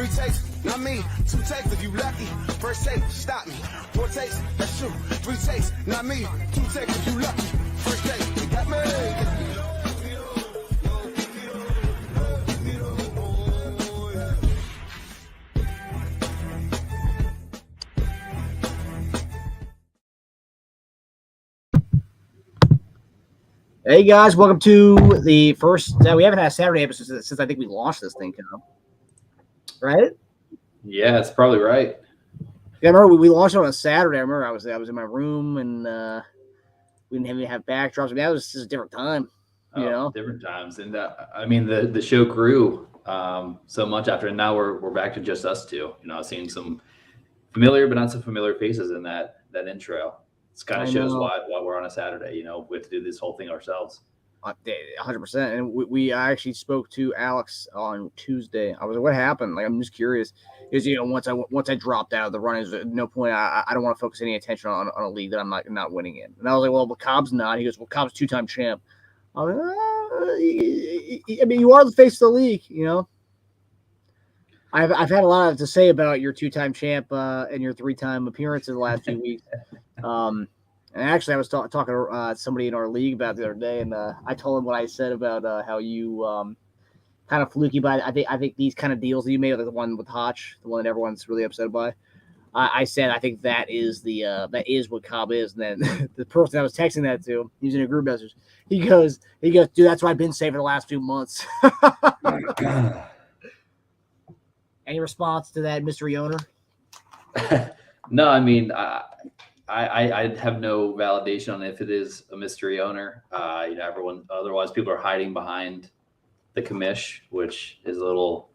Three takes, not me. Two takes if you lucky. First take, stop me. Four takes, that's true. Three takes, not me. Two takes if you lucky. First take, you got me. Hey guys, welcome to the first. We haven't had a Saturday episode since I think we launched this thing, right? Yeah, it's probably right. Yeah, I remember we launched it on a Saturday. I remember I was in my room and we didn't even have backdrops. I mean, that was just a different time, you know. Different times, and I mean the show grew so much after, and now we're back to just us two. You know, seeing some familiar but not so familiar faces in that intro. It kind of shows why we're on a Saturday. You know, we have to do this whole thing ourselves. 100%. And we actually spoke to Alex on Tuesday. I was like, "What happened?" Like, I'm just curious. Because once I dropped out of the running, at no point I don't want to focus any attention on a league that I'm not winning in. And I was like, "Well, Cobb's not." He goes, "Well, Cobb's 2-time champ." I was like, I mean, you are the face of the league, you know. I've had a lot to say about your 2-time champ and your 3-time appearance in the last few weeks. And actually, I was talking to somebody in our league about the other day, and I told him what I said about how you kind of fluky. But I think these kind of deals that you made, like the one with Hotch, the one that everyone's really upset by. I said I think that is what Cobb is. And then the person I was texting that to, using a group message, he goes, dude, that's what I've been saying for the last few months. Any response to that, mystery owner? No, I mean, I have no validation on if it is a mystery owner. You know, otherwise people are hiding behind the commish, which is a little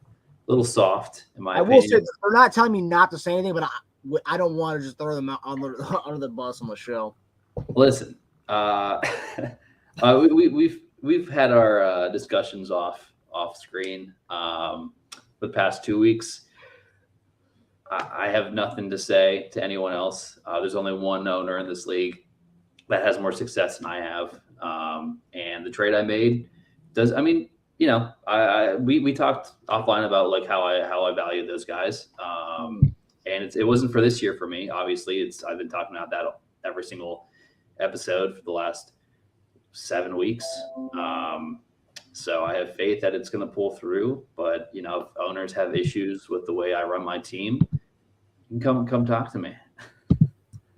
soft in my opinion. I will say they're not telling me not to say anything, but I don't want to just throw them under the bus on the show. Listen, we've had our discussions off screen for the past 2 weeks. I have nothing to say to anyone else. There's only one owner in this league that has more success than I have. And the trade I made does, I mean, you know, we talked offline about like how I value those guys. And it wasn't for this year for me. Obviously, I've been talking about that every single episode for the last 7 weeks. So I have faith that it's going to pull through. But, you know, if owners have issues with the way I run my team, you can come talk to me.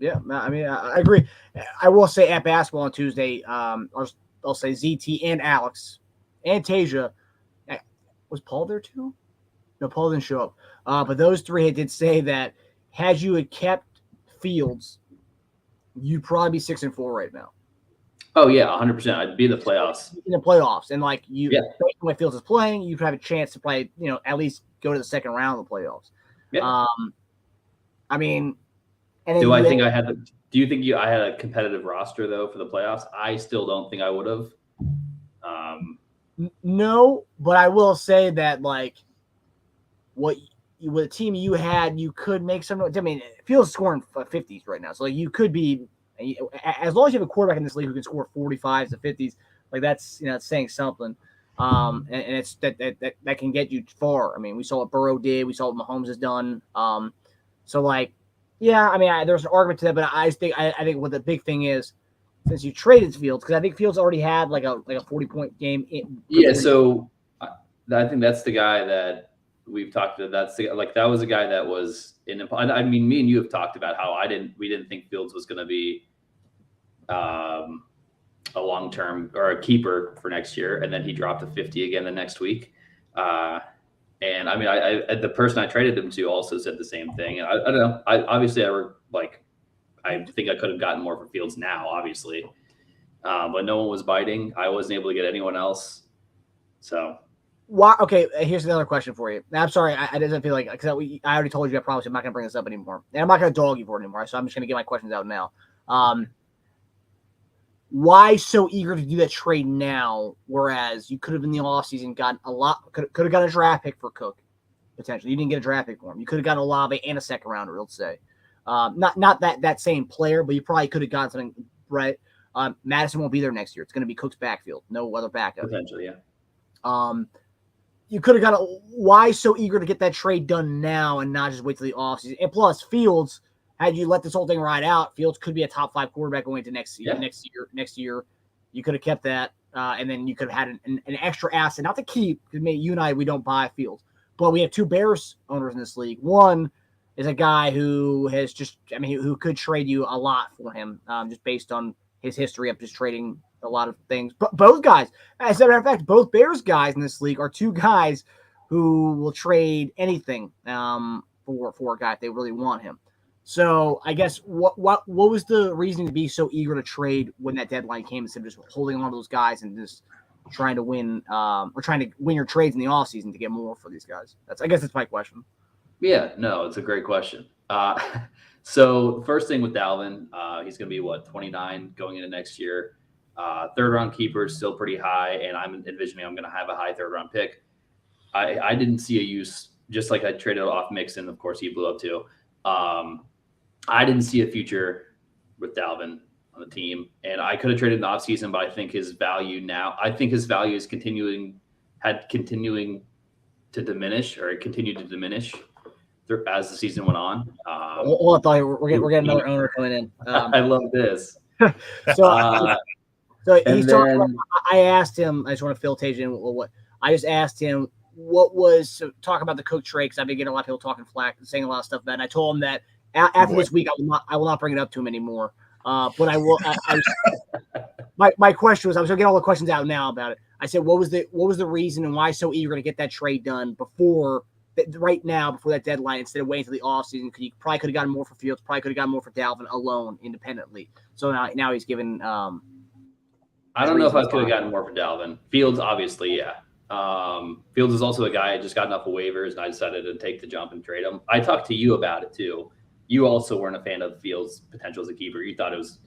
Yeah, I mean, I agree. I will say at basketball on Tuesday, I'll say ZT and Alex and Tasia. Was Paul there too? No, Paul didn't show up. But those three did say that had you had kept Fields, you'd probably be 6-4 right now. Oh yeah, 100%. I'd be in the playoffs. In the playoffs, and like based on the way Fields is playing, you'd have a chance to play. You know, at least go to the second round of the playoffs. Yeah. I mean, do you think I had a competitive roster though for the playoffs? I still don't think I would have. No, but I will say that like with the team you had, you could make some. I mean, Fields scoring 50s right now, so like you could be. As long as you have a quarterback in this league who can score 45s to 50s, like that's it's saying something. And it's that can get you far. I mean, we saw what Burrow did, we saw what Mahomes has done. So like, yeah, I mean, there's an argument to that, but I think what the big thing is, since you traded Fields, because I think Fields already had like a 40-point game. So I think that's the guy that we've talked to. That was a guy that was in. I mean, me and you have talked about how we didn't think Fields was going to be a long-term or a keeper for next year, and then he dropped to 50 again the next week. And I mean, the person I traded him to also said the same thing. And I don't know. I think I could have gotten more for Fields now, obviously, but no one was biting. I wasn't able to get anyone else. So. Why? Okay, here's another question for you. Now, I'm sorry, I didn't feel like because I already told you. I promise I'm not going to bring this up anymore, and I'm not going to dog you for it anymore. So I'm just going to get my questions out now. Why so eager to do that trade now? Whereas you could have in the offseason gotten a lot, could have gotten a draft pick for Cook potentially. You didn't get a draft pick for him. You could have gotten Olave and a second rounder. Let's say, not that same player, but you probably could have gotten something right. Madison won't be there next year. It's going to be Cook's backfield, no other backup. Potentially, yeah. you could have got why so eager to get that trade done now and not just wait till the offseason? And plus, Fields, had you let this whole thing ride out, Fields could be a top 5 quarterback going into next year. You could have kept that, and then you could have had an extra asset, not to keep, because you and I, we don't buy Fields. But we have 2 Bears owners in this league. One is a guy who has who could trade you a lot for him, just based on his history of just trading a lot of things. But both guys, as a matter of fact, both Bears guys in this league are 2 guys who will trade anything for a guy if they really want him. So I guess what was the reason to be so eager to trade when that deadline came instead of just holding on to those guys and just trying to win or trying to win your trades in the offseason to get more for these guys? I guess that's my question. Yeah, no, it's a great question. So first thing with Dalvin, he's going to be 29 going into next year. 3rd round keeper is still pretty high, and I'm envisioning I'm going to have a high 3rd round pick. I didn't see a use, just like I traded off Mixon. Of course, he blew up too. I didn't see a future with Dalvin on the team, and I could have traded in the offseason, but I think his value is continuing to diminish, or it continued to diminish as the season went on. We're getting another owner coming in. I love this. So he's talking about, I asked him, I just want to fill Tage in what I just asked him talk about the Cook trade, because I've been getting a lot of people talking flack and saying a lot of stuff about it. And I told him that after this week, I will not bring it up to him anymore. But I will. My question was, I was going to get all the questions out now about it. I said, what was the reason and why so eager to get that trade done right now before that deadline instead of waiting until the offseason? Because you probably could have gotten more for Fields, probably could have gotten more for Dalvin alone independently. So now he's given. I don't know if I could have gotten more for Dalvin. Fields, obviously, yeah. Fields is also a guy I just got enough of waivers, and I decided to take the jump and trade him. I talked to you about it too. You also weren't a fan of Fields' potential as a keeper. You thought it was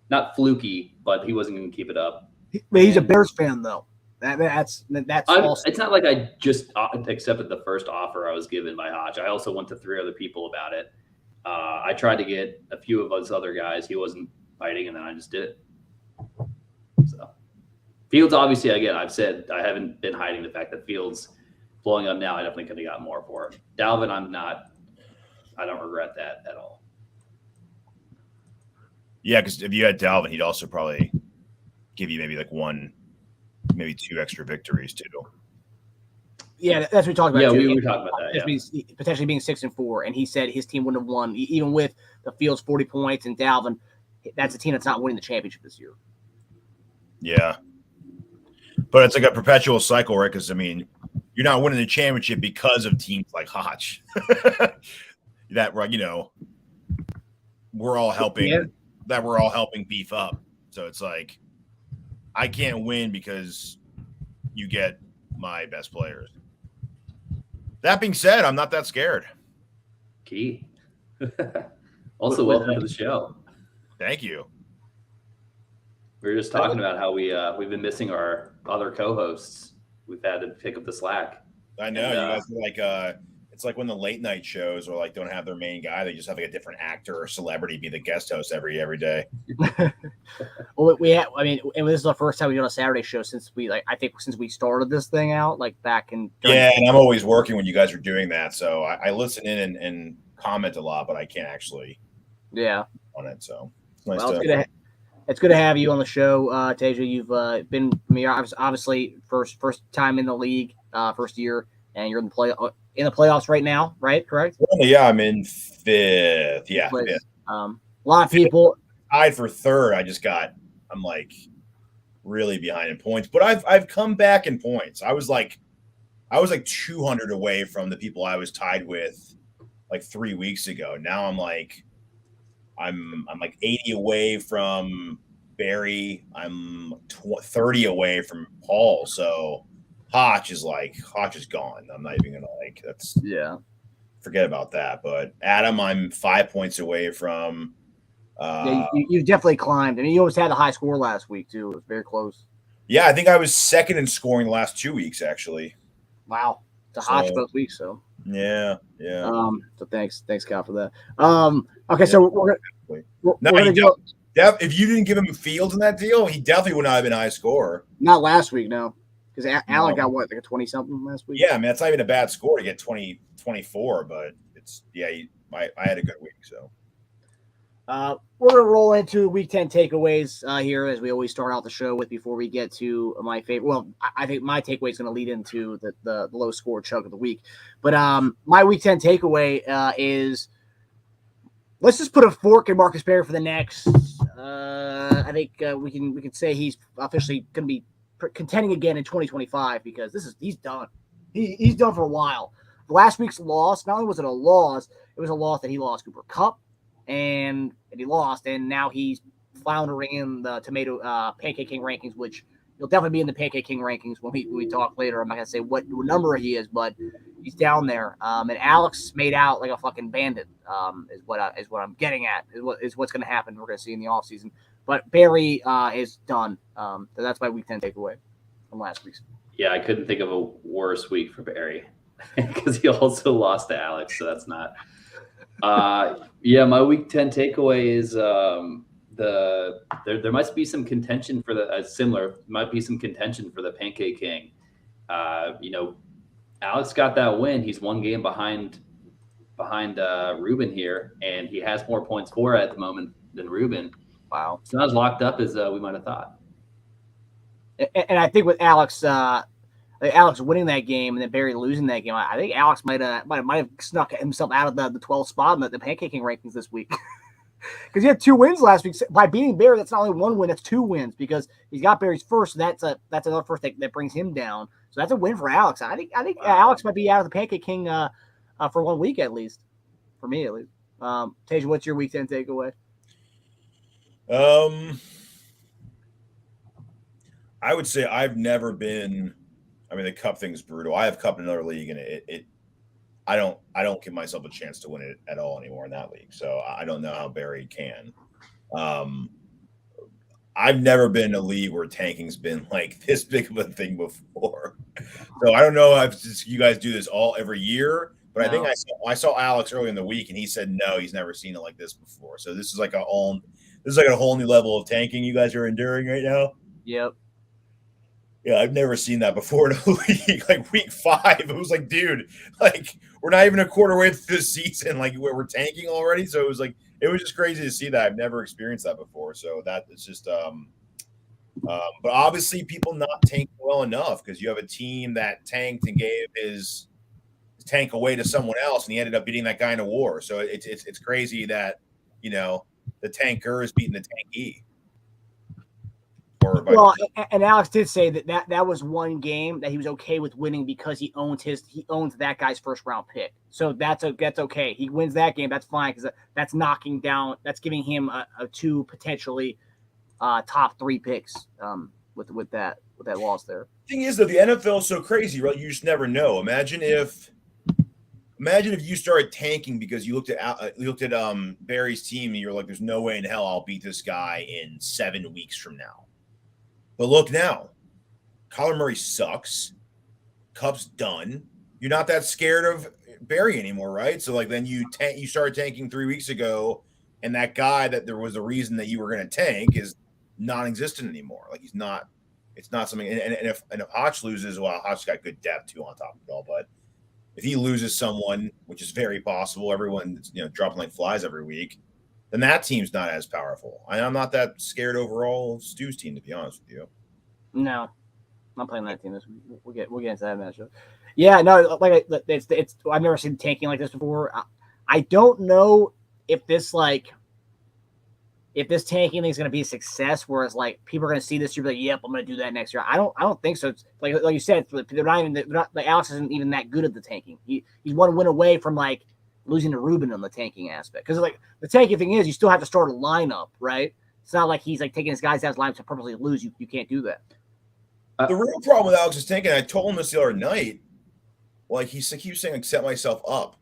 not fluky, but he wasn't going to keep it up. He's a Bears fan, though. That's false. It's not like I just accepted the first offer I was given by Hodge. I also went to 3 other people about it. I tried to get a few of those other guys. He wasn't biting, and then I just did it. So Fields, obviously, again, I've said I haven't been hiding the fact that Fields blowing up now, I definitely could have got more for him. Dalvin, I don't regret that at all. Yeah, because if you had Dalvin, he'd also probably give you maybe 2 extra victories too. Yeah, that's what we talked about. Yeah, too. we were talking about that. Yeah. Potentially being 6-4, and he said his team wouldn't have won even with the Fields 40 points and Dalvin. That's a team that's not winning the championship this year. Yeah, but it's like a perpetual cycle, right? Because you're not winning the championship because of teams like Hodge. That we're all helping. Yeah. That we're all helping beef up. So it's like I can't win because you get my best players. That being said, I'm not that scared. Key. Also, welcome to the show. Thank you. We were just talking about how we've been missing our other co-hosts. We've had to pick up the slack. I know you guys are like it's like when the late night shows or don't have their main guy, they just have a different actor or celebrity be the guest host every day. Well, and this is the first time we did a Saturday show since we started this thing out back in. Yeah, and I'm always working when you guys are doing that, so I listen in and comment a lot, but I can't actually. Yeah. On it, so it's nice it's good to have you on the show, Tasia. You've been, obviously first time in the league, first year, and you're in the playoffs right now, right? Correct? Well, yeah, I'm in 5th. Yeah, 5th. A lot of people tied for 3rd. I'm really behind in points, but I've come back in points. I was like 200 away from the people I was tied with 3 weeks ago. Now I'm 80 away from Barry. I'm 30 away from Paul. So Hotch is gone. I'm not even gonna forget about that. But Adam, I'm 5 points away from. You definitely climbed. You always had the high score last week too. It was very close. Yeah, I think I was 2nd in scoring the last 2 weeks actually. Wow, to Hotch both weeks. So yeah. So thanks, Kyle, for that. Okay, so we're gonna go. If you didn't give him Fields in that deal, he definitely would not have been a high scorer. Not last week, no, Because Allen got what, like a 20 something last week? Yeah, I mean that's not even a bad score to get 24, but it's I had a good week. So we're gonna roll into week 10 takeaways here, as we always start out the show with before we get to my favorite. Well, I think my takeaway is going to lead into the low score chunk of the week. But my week 10 takeaway is, let's just put a fork in Marcus Berry for the next. I think we can say he's officially going to be contending again in 2025, because he's done. He's done for a while. Last week's loss, not only was it a loss, it was a loss that he lost Cooper Kupp, and he lost, and now he's floundering in the Pancake King rankings, which he'll definitely be in the Pancake King rankings when we talk later. I'm not gonna say what number he is, but he's down there. And Alex made out like a fucking bandit. Is what I'm getting at. Is what's gonna happen. We're gonna see in the offseason. But Barry is done. So that's my week 10 takeaway from last week's. Yeah, I couldn't think of a worse week for Barry because he also lost to Alex, so that's not. Yeah, my week 10 takeaway is there must be some contention for might be some contention for the Pancake King. Alex got that win. He's one game behind Ruben here, and he has more points for at the moment than Ruben. Wow, it's not as locked up as we might have thought. And I think with Alex winning that game and then Barry losing that game, I think Alex might have snuck himself out of the 12th spot in the Pancake King rankings this week. Because he had 2 wins last week. By beating Barry, that's not only 1 win, that's 2 wins, because he's got Barry's first. So that's another first that brings him down. So that's a win for Alex. I think Alex might be out of the Pancake King for 1 week at least, for me at least. Tej, what's your week 10 takeaway? I would say I've never been. I mean, the Cup thing's brutal. I have Cup in another league, and I don't give myself a chance to win it at all anymore in that league. So I don't know how Barry can. I've never been in a league where tanking's been like this big of a thing before. So I don't know if you guys do this every year, but no. I think I saw Alex early in the week, and he said no, he's never seen it like this before. So this is like a whole new level of tanking you guys are enduring right now. Yep. Yeah, I've never seen that before in a league. Like week 5, it was like, dude, like we're not even a quarter way through the season, like we're tanking already. So it was just crazy to see that. I've never experienced that before. So that is just, but obviously people not tanking well enough, because you have a team that tanked and gave his tank away to someone else, and he ended up beating that guy in a war. So it's crazy that the tanker is beating the tankee. Well, and Alex did say that was 1 game that he was okay with winning because he owns that guy's first round pick. So that's okay. He wins that game. That's fine, because that's giving him a 2 potentially top 3 picks with that loss there. Thing is, though, the NFL is so crazy, right? You just never know. Imagine if you started tanking because you looked at Barry's team and you're like, "There's no way in hell I'll beat this guy in 7 weeks from now." But look now, Kyler Murray sucks. Cup's done. You're not that scared of Barry anymore, right? So then you started tanking 3 weeks ago, and that guy that there was a reason that you were going to tank is non-existent anymore. Like he's not. It's not something. And if Hotch loses, well, Hotch's got good depth too on top of it all. But if he loses someone, which is very possible, everyone's dropping like flies every week, then that team's not as powerful. I'm not that scared overall of Stu's team, to be honest with you. No, I'm not playing that team this week. We'll get into that matchup. Yeah, no, like it's I've never seen tanking like this before. I don't know if this tanking thing is going to be a success, whereas like people are going to see this year, be like, "Yep, I'm going to do that next year." I don't think so. It's like you said, Alex isn't even that good at the tanking. He's 1 win away from like losing to Ruben on the tanking aspect, because like the tanking thing is you still have to start a lineup, right? It's not like he's like taking his guys out of his lineup to purposely lose. You can't do that. The real problem with Alex is tanking. I told him this the other night. Like he keeps saying, like, set myself up,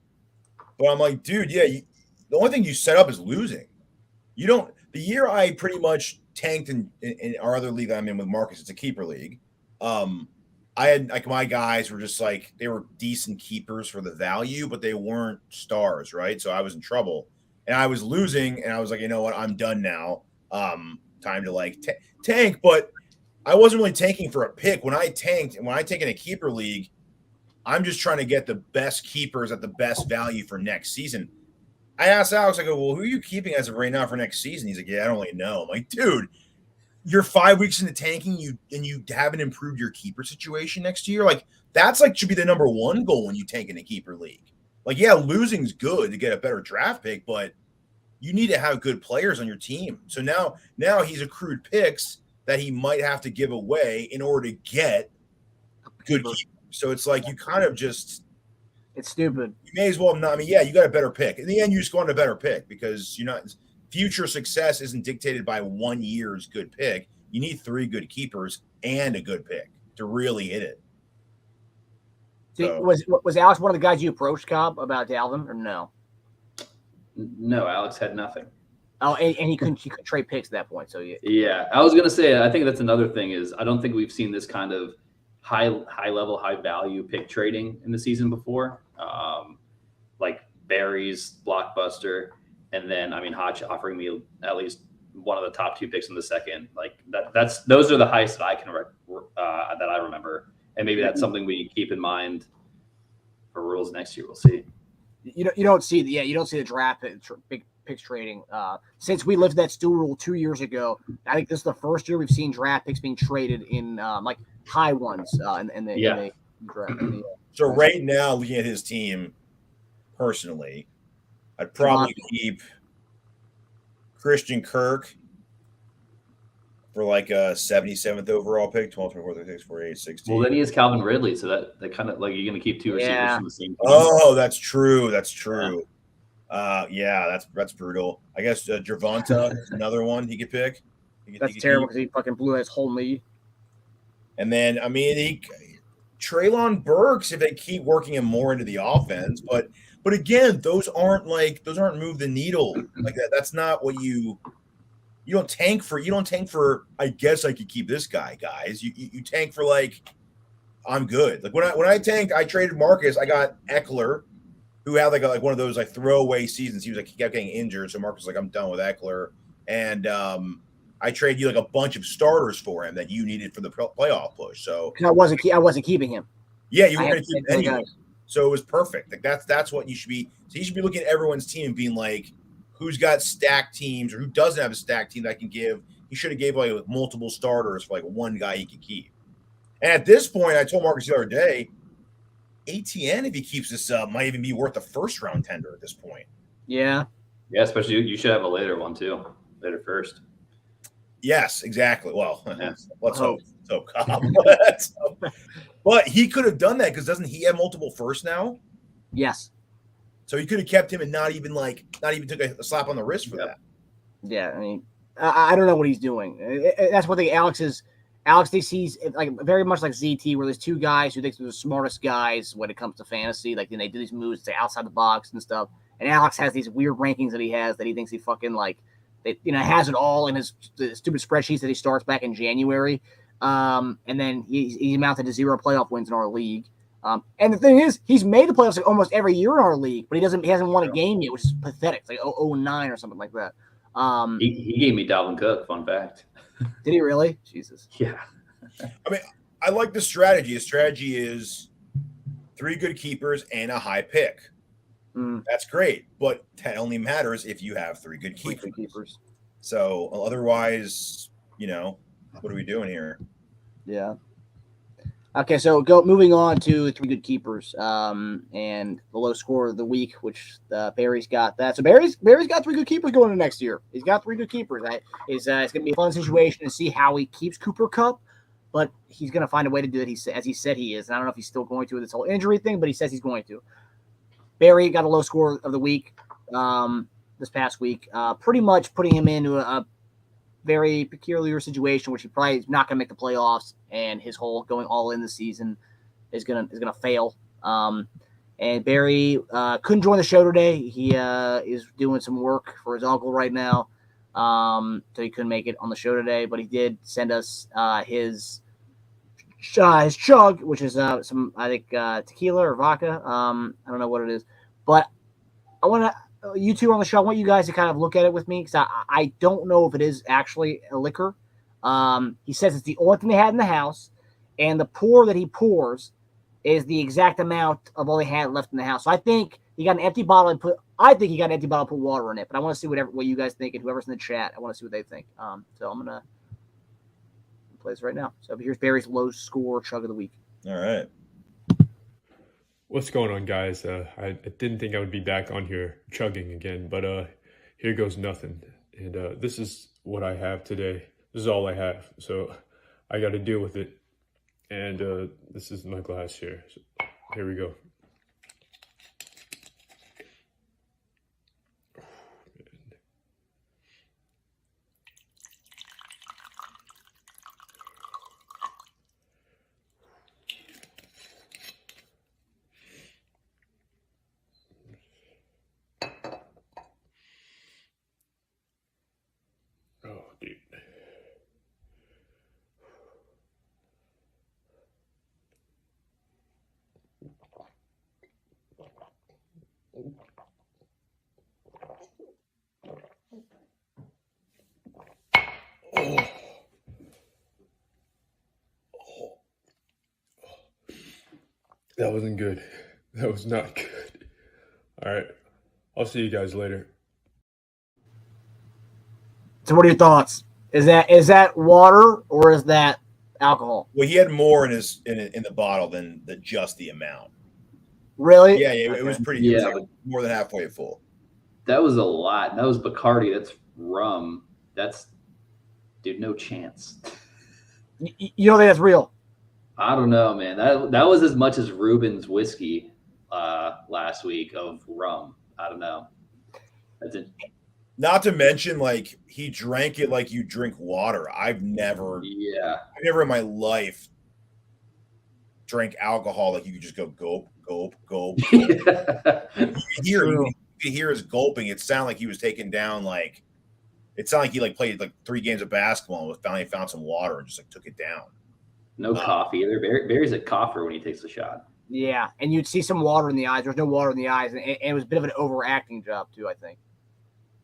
but I'm like, dude, yeah. The only thing you set up is losing. You don't. The year I pretty much tanked in our other league I'm in with Marcus, it's a keeper league. I had like my guys were just like they were decent keepers for the value, but they weren't stars, right? So I was in trouble, and I was losing, and I was like, you know what, I'm done now. Time to like tank. But I wasn't really tanking for a pick. When I take in a keeper league, I'm just trying to get the best keepers at the best value for next season. I asked Alex, I go, well, who are you keeping as of right now for next season? He's like, yeah, I don't really know. I'm like, dude, you're 5 weeks into tanking, you haven't improved your keeper situation next year. Like, that's like should be the number one goal when you tank in a keeper league. Like, yeah, losing's good to get a better draft pick, but you need to have good players on your team. So now he's accrued picks that he might have to give away in order to get good keepers. So it's like you kind of just it's stupid. You may as well not. I mean, yeah, you got a better pick. In the end, you just go on a better pick because you're not future success isn't dictated by 1 year's good pick. You need 3 good keepers and a good pick to really hit it. So, was Alex one of the guys you approached, Cobb, about Dalvin or no? No, Alex had nothing. Oh, and he couldn't trade picks at that point. So yeah, I was gonna say I think that's another thing is I don't think we've seen this kind of high level, high value pick trading in the season before. Like Barry's blockbuster, and then I mean Hodge offering me at least one of the top 2 picks in the second. Like those are the highest that I can that I remember, and maybe that's something we keep in mind for rules next year. We'll see. You don't see the draft big picks trading. Since we lived that Stu rule 2 years ago, I think this is the first year we've seen draft picks being traded in like high ones in the draft. So right now, looking at his team, personally, I'd probably keep Christian Kirk for like a 77th overall pick, 12, 24, 36, 48, 16. Well, then he has Calvin Ridley, so that kind of like you're going to keep 2 receivers from the same team. Oh, that's true. That's true. That's brutal. I guess Gervonta is another one he could pick. That's terrible because he fucking blew his whole lead. And then, I mean, Treylon Burks, if they keep working him more into the offense, but again, those aren't move the needle like that. That's not what you don't tank for. I guess I could keep this guy, guys. You tank for like I'm good. Like when I tanked, I traded Marcus. I got Eckler, who had like one of those like throwaway seasons. He kept getting injured, so Marcus was like, I'm done with Eckler, and I traded you like a bunch of starters for him that you needed for the playoff push. So I wasn't keeping him. Yeah, you were going to keep him anyway. So it was perfect. Like that's what you should be. So you should be looking at everyone's team and being like, who's got stacked teams or who doesn't have a stacked team that I can give. He should have gave like multiple starters for like one guy he could keep. And at this point, I told Marcus the other day, ATN, if he keeps this up, might even be worth a first round tender at this point. Yeah. Yeah, especially you should have a later one too. Later first. Yes, exactly. Well, let's hope. But he could have done that because doesn't he have multiple firsts now? Yes. So he could have kept him and not even took a slap on the wrist for that. Yeah, I mean, I don't know what he's doing. That's one thing. Alex thinks he's like very much like ZT, where there's 2 guys who think they're the smartest guys when it comes to fantasy. Like, they do these moves to outside the box and stuff. And Alex has these weird rankings that he has that he thinks he fucking like. Has it all in his stupid spreadsheets that he starts back in January. And then he amounted to 0 playoff wins in our league. And the thing is, he's made the playoffs like almost every year in our league, but he hasn't won a game yet, which is pathetic. It's like 0-9 or something like that. He gave me Dalvin Cook, fun fact. Did he really? Jesus. Yeah. I mean, I like the strategy. The strategy is 3 good keepers and a high pick. That's great, but that only matters if you have 3 good keepers. So otherwise, what are we doing here? Yeah. Okay, so moving on to 3 good keepers, and the low score of the week, which Barry's got that. So Barry's got 3 good keepers going into next year. He's got 3 good keepers. It's going to be a fun situation to see how he keeps Cooper Kupp, but he's going to find a way to do it. As he said he is. And I don't know if he's still going to with this whole injury thing, but he says he's going to. Barry got a low score of the week this past week, pretty much putting him into a very peculiar situation, which he probably is not going to make the playoffs, and his whole going all in this season is gonna fail. And Barry couldn't join the show today. He is doing some work for his uncle right now, so he couldn't make it on the show today. But he did send us his chug, which is some tequila or vodka. I don't know what it is, but I want to. You two on the show, I want you guys to kind of look at it with me because I don't know if it is actually a liquor. He says it's the only thing they had in the house, and the pour that he pours is the exact amount of all they had left in the house. So I think he got an empty bottle and put water in it. But I want to see what you guys think, and whoever's in the chat, I want to see what they think. So I'm gonna play this right now. So here's Barry's low score chug of the week. All right. What's going on, guys? I didn't think I would be back on here chugging again, but here goes nothing. And this is what I have today. This is all I have, so I got to deal with it. And this is my glass here. So here we go. Oh, dude. That wasn't good. That was not good. All right. I'll see you guys later. So what are your thoughts? Is that water or is that alcohol? Well, he had more in the bottle than just the amount. Really? Yeah, it was pretty. Yeah, it was like more than halfway full. That was a lot. That was Bacardi. That's rum. That's, dude, no chance. You don't think that's real? I don't know, man. That was as much as Ruben's whiskey last week of rum. I don't know. That's it. Not to mention, like, he drank it like you drink water. I've never in my life drank alcohol like you could just go gulp, gulp, gulp. You could hear his gulping. It sounded like he was taking down, like, it sounded like he like played like 3 games of basketball and finally found some water and just like took it down. No coffee either. Barry's a cougher when he takes a shot. Yeah, and you'd see some water in the eyes. There's no water in the eyes, and it was a bit of an overacting job too, I think.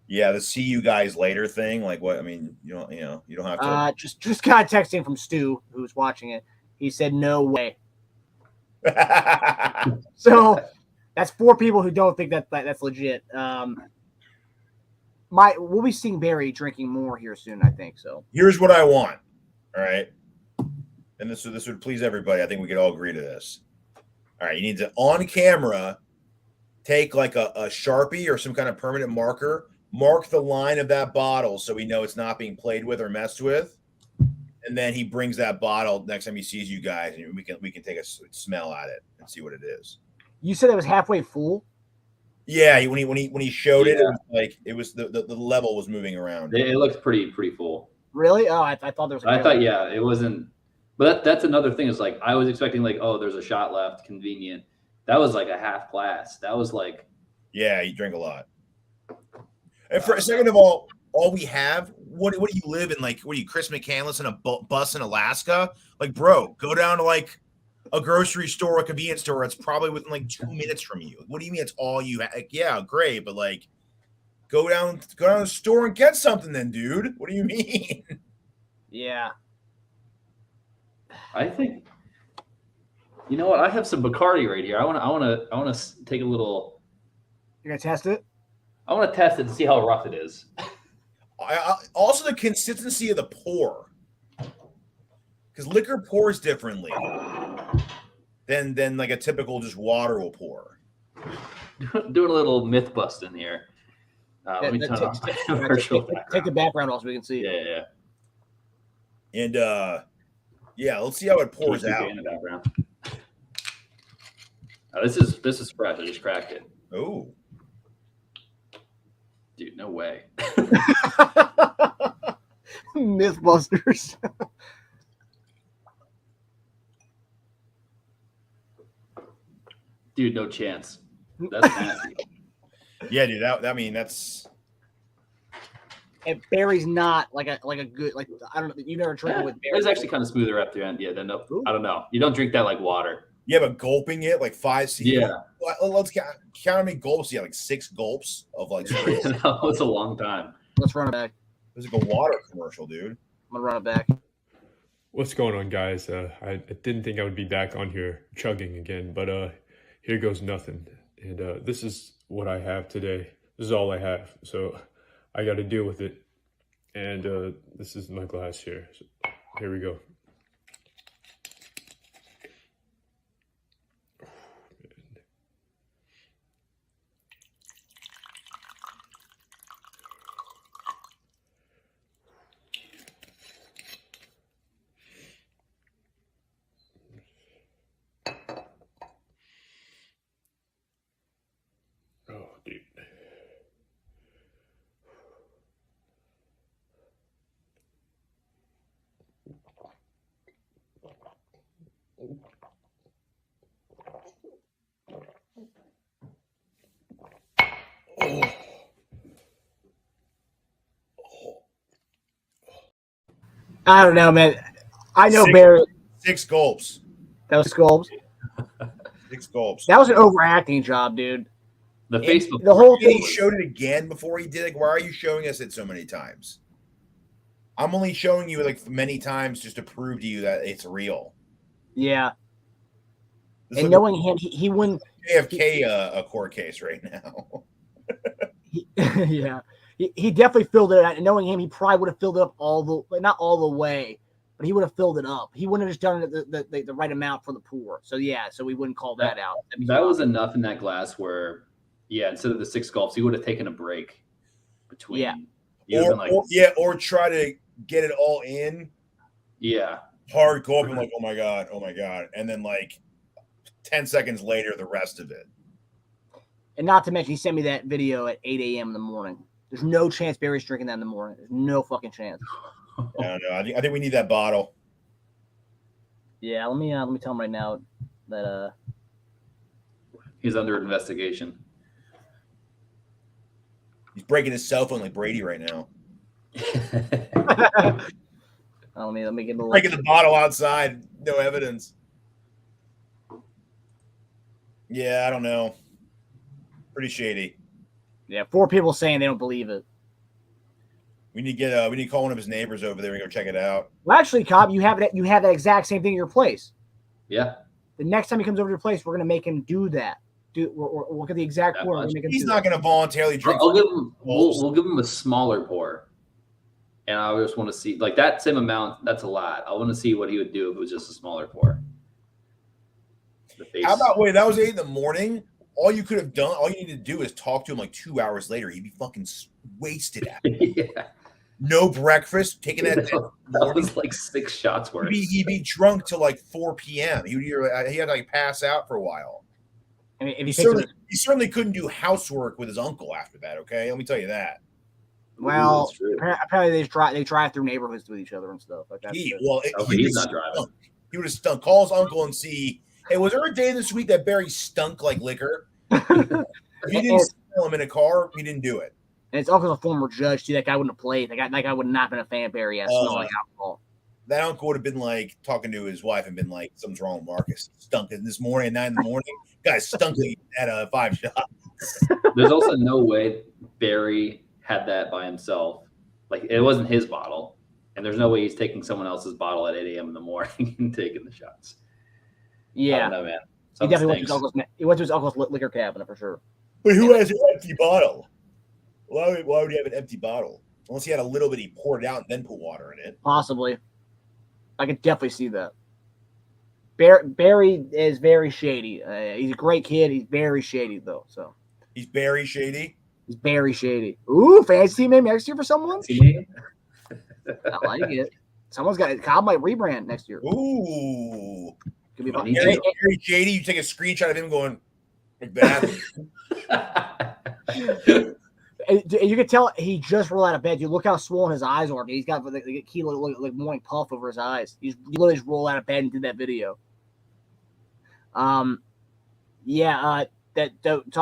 Yeah, the see you guys later thing. Like, what? I mean, you don't have to. Just kind of texting from Stu, who's watching it. He said, "No way." So that's 4 people who don't think that's legit. We'll be seeing Barry drinking more here soon, I think. So here's what I want. All right, and this would please everybody. I think we could all agree to this. All right, you need to on camera take like a Sharpie or some kind of permanent marker. Mark the line of that bottle so we know it's not being played with or messed with, and then he brings that bottle next time he sees you guys, and we can take a smell at it and see what it is. You said it was halfway full. Yeah, when he showed it, it was like the level was moving around. It looked pretty full. Really? Oh, I thought there was. It wasn't. But that's another thing. Is like I was expecting like, oh, there's a shot left, convenient. That was like a half glass. That was like. Yeah, you drink a lot. And for a second of all we have, what do you live in? Like, what are you, Chris McCandless in a bus in Alaska? Like, bro, go down to like a grocery store, a convenience store. It's probably within like 2 minutes from you. What do you mean it's all you have? Like, yeah, great, but like, go down to the store and get something, then, dude. What do you mean? Yeah. I think. You know what? I have some Bacardi right here. I want to take a little. You're gonna test it. I want to test it and see how rough it is. Also, the consistency of the pour, because liquor pours differently than like a typical just water will pour. Doing a little myth busting here. Let me turn off my virtual background. Take the background off so we can see. Yeah. And let's see how it pours out. In the background. This is fresh. I just cracked it. Oh. Dude, no way. Mythbusters. Dude, no chance. That's nasty. Yeah, dude. That's. And Barry's not like a good I don't know. You never tried with Barry. It's actually kind of smoother at the end. Yeah, then no, I don't know. You don't drink that like water. Yeah, but gulping it like 5 seconds. Yeah. Let's count how many gulps. Yeah, like 6 gulps of like. That was a long time. Let's run it back. It was like a water commercial, dude. I'm gonna run it back. What's going on, guys? I didn't think I would be back on here chugging again, but here goes nothing. And this is what I have today. This is all I have, so I got to deal with it. And this is my glass here. So here we go. Oh, dude. I don't know, man. I know Six- Barry. 6 gulps. That was Sculpts. 6 gulps. That was an overacting job, dude. The And Facebook. The whole And thing. he showed it again before he did. Like, why are you showing us it so many times? I'm only showing you like many times just to prove to you that it's real. Yeah. This And is knowing him, he wouldn't. like a JFK a court case right now. Yeah. He definitely filled it out. And knowing him, he probably would have filled it up not all the way, but he would have filled it up. He wouldn't have just done it the right amount for the pour. So yeah, so we wouldn't call that out. That was enough in that glass where, yeah, instead of the 6 gulps, he would have taken a break between. Yeah. He would have been like, or try to get it all in yeah. hard gulp and like, oh my god, and then like 10 seconds later, the rest of it. And not to mention, he sent me that video at 8 a.m. in the morning. There's no chance Barry's drinking that in the morning. There's no fucking chance. I don't know. I think we need that bottle. Yeah, let me tell him right now that He's under investigation. He's breaking his cell phone like Brady right now. let me get a little. Breaking the bottle outside, no evidence. Yeah, I don't know. Pretty shady. Yeah, 4 people saying they don't believe it. We need to call one of his neighbors over there and go check it out. Well, actually, Cobb, you have that exact same thing at your place. Yeah. The next time he comes over to your place, we're gonna make him do that. We'll get the exact That pour. much? He's not going to voluntarily drink. I'll give him. We'll give him a smaller pour, and I just want to see like that same amount. That's a lot. I want to see what he would do if it was just a smaller pour. The face. How about that was 8 in the morning. All you could have done, all you needed to do is talk to him like 2 hours later. He'd be fucking wasted at it. Yeah. No breakfast, taking that. That was like 6 shots worth. He'd be drunk till like 4 p.m. He had to like pass out for a while. I mean, if He certainly couldn't do housework with his uncle after that. Okay, let me tell you that. well, That's true. apparently they drive through neighborhoods with each other and stuff like that. He's not driving. He would have stunk. Call his uncle and see. Hey, was there a day this week that Barry stunk like liquor? If he didn't smell him in a car, he didn't do it. And his uncle's a former judge too. That guy wouldn't have played. That guy would not have been a fan of Barry. Has smell like alcohol. That uncle would have been like talking to his wife and been like, "Something's wrong with Marcus. Stunk this morning at 9 in the morning. Guy stunk at a 5 shot." There's also no way Barry had that by himself. Like it wasn't his bottle, and there's no way he's taking someone else's bottle at 8 a.m. in the morning and taking the shots. I Yeah, don't know, man. he Something definitely stinks. went to his uncle's liquor cabinet for sure. But who has an empty bottle? Why would he have an empty bottle? Unless he had a little bit, he poured it out and then put water in it. Possibly, I could definitely see that. Barry is very shady. He's a great kid. He's very shady though. So He's Barry Shady. he's very shady. Ooh, fancy team name next year for someone. I like it. Someone's got it. Cobb might rebrand next year. Ooh. Could be Funny. fun. Barry Shady, you take a screenshot of him going like that. And you can tell he just rolled out of bed. You look how swollen his eyes are. He's got the key like morning puff over his eyes. He literally just rolled out of bed and did that video. Talk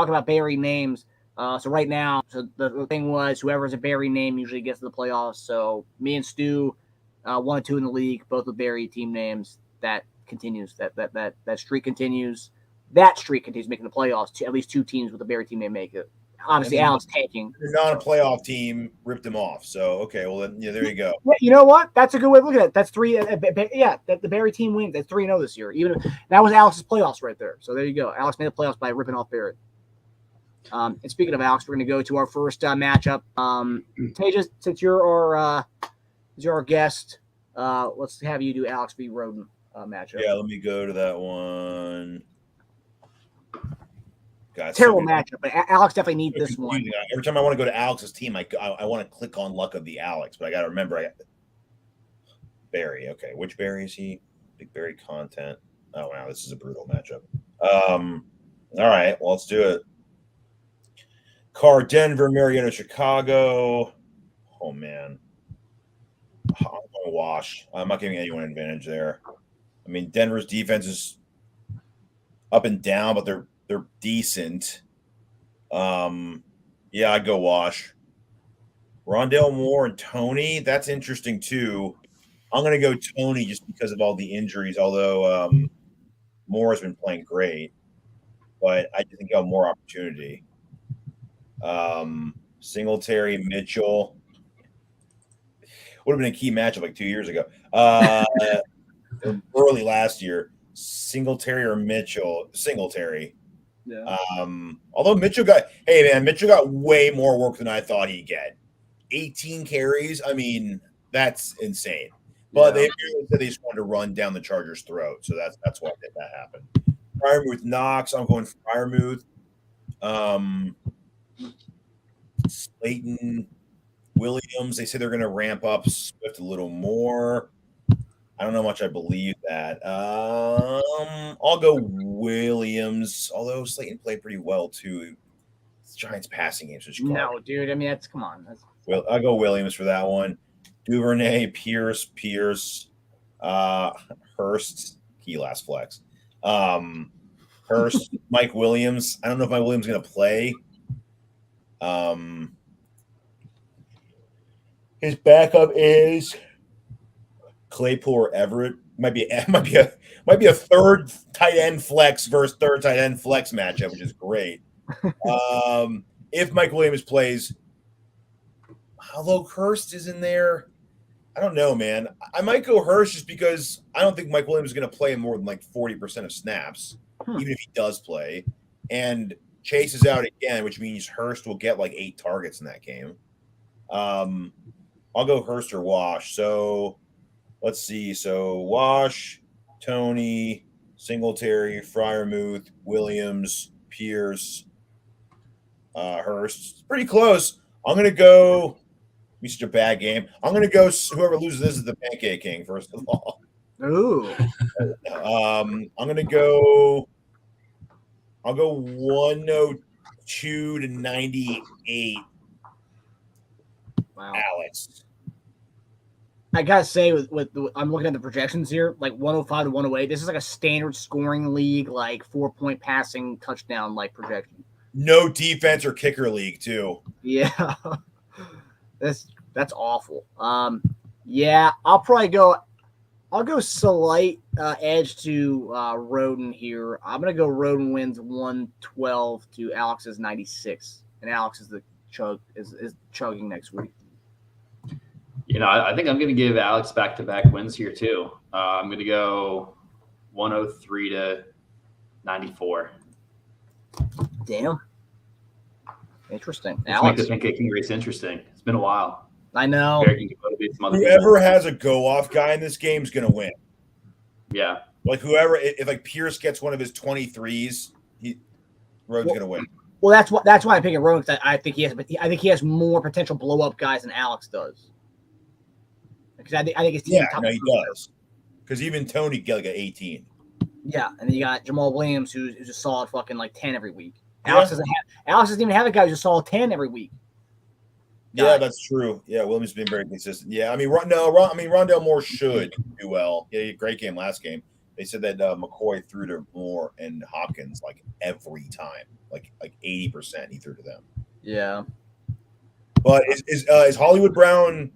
about Barry names. So right now, so the thing was whoever's a Barry name usually gets to the playoffs. So me and Stu, 1 and 2 in the league, both with Barry team names. That continues. That streak continues. That streak continues making the playoffs. At least 2 teams with a Barry team name make it. obviously And then- Alex tanking. They're not a playoff team, ripped them off. So okay, well then, yeah, there you go. Yeah, you know what? That's a good way of looking at it. That's three. Yeah, that the Barry team wins. That's 3-0 this year. Even that was Alex's playoffs right there. So there you go. Alex made the playoffs by ripping off Barry. And speaking of Alex, we're going to go to our first matchup. Tejas, since you're our guest, let's have you do Alex v. Roden matchup. Yeah, let me go to that one. God, Terrible so matchup, but Alex definitely needs so this one. confusing. Every time I want to go to Alex's team, I want to click on luck of the Alex, but I got to remember I got Barry. Okay, which Barry is he? Big Barry content. Oh wow, this is a brutal matchup. All right, well let's do it. Carr, Denver, Mariota, Chicago. Oh man, I'm going to wash. I'm not giving anyone an advantage there. I mean, Denver's defense is up and down, but they're decent. Yeah, I'd go wash. Rondell Moore and Tony, that's interesting too. I'm going to go Tony just because of all the injuries, although Moore has been playing great. But I just think he'll have more opportunity. Singletary, Mitchell. Would have been a key matchup like 2 years ago. Early last year. Singletary or Mitchell? Singletary. Yeah. Although Mitchell got way more work than I thought he'd get. 18 carries. I mean, that's insane. But they said they just wanted to run down the Chargers' throat, so that's why that happened. Freiermuth, Knox. I'm going Freiermuth. Slayton, Williams. They say they're going to ramp up Swift a little more. I don't know how much I believe that. I'll go Williams, although Slayton played pretty well too. It's Giants passing games. No, dude. I mean, come on. Well, I'll go Williams for that one. Duvernay, Pierce, Hurst, key last flex. Hurst, Mike Williams. I don't know if Mike Williams is going to play. His backup is Claypool or Everett. Might be a third tight end flex versus third tight end flex matchup, which is great. If Mike Williams plays, although Hurst is in there, I don't know, man. I might go Hurst just because I don't think Mike Williams is going to play more than like 40% of snaps, even if he does play. And Chase is out again, which means Hurst will get like 8 targets in that game. I'll go Hurst or Wash. So let's see. So Wash, Tony, Singletary, Freiermuth, Williams, Pierce, Hurst. It's pretty close. I'm going to go. Be such a bad game. I'm going to go. Whoever loses this is the Pancake King. First of all. Ooh. I'm going to go. I'll go 102 to 98. Wow. Alex. I gotta say, I'm looking at the projections here, like 105 to 108. This is like a standard scoring league, like 4-point passing touchdown like projection. No defense or kicker league too. Yeah, that's awful. Yeah, I'll go slight edge to Roden here. I'm gonna go Roden wins 112 to Alex's 96, and Alex is is chugging next week. You know, I think I'm going to give Alex back-to-back wins here too. I'm going to go 103 to 94. Damn. Interesting. Let's make the Pancake King race interesting. It's been a while. I know. Whoever has a go-off guy in this game is going to win. Yeah. Like whoever, if like Pierce gets one of his 23s, Roden's going to win. Well, that's why I'm picking Roden, because I think he has more potential blow-up guys than Alex does. Because I think his team. Yeah, no, he does. Because even Tony get like an 18. Yeah, and then you got Jamal Williams, who's a solid fucking like 10 every week. Yeah. Alex doesn't even have a guy who's a solid 10 every week. Yeah, that's true. Yeah, Williams has been very consistent. Yeah, I mean, Rondell Moore should do well. Yeah, he had a great game last game. They said that McCoy threw to Moore and Hopkins like every time, like 80% he threw to them. Yeah. But is Hollywood Brown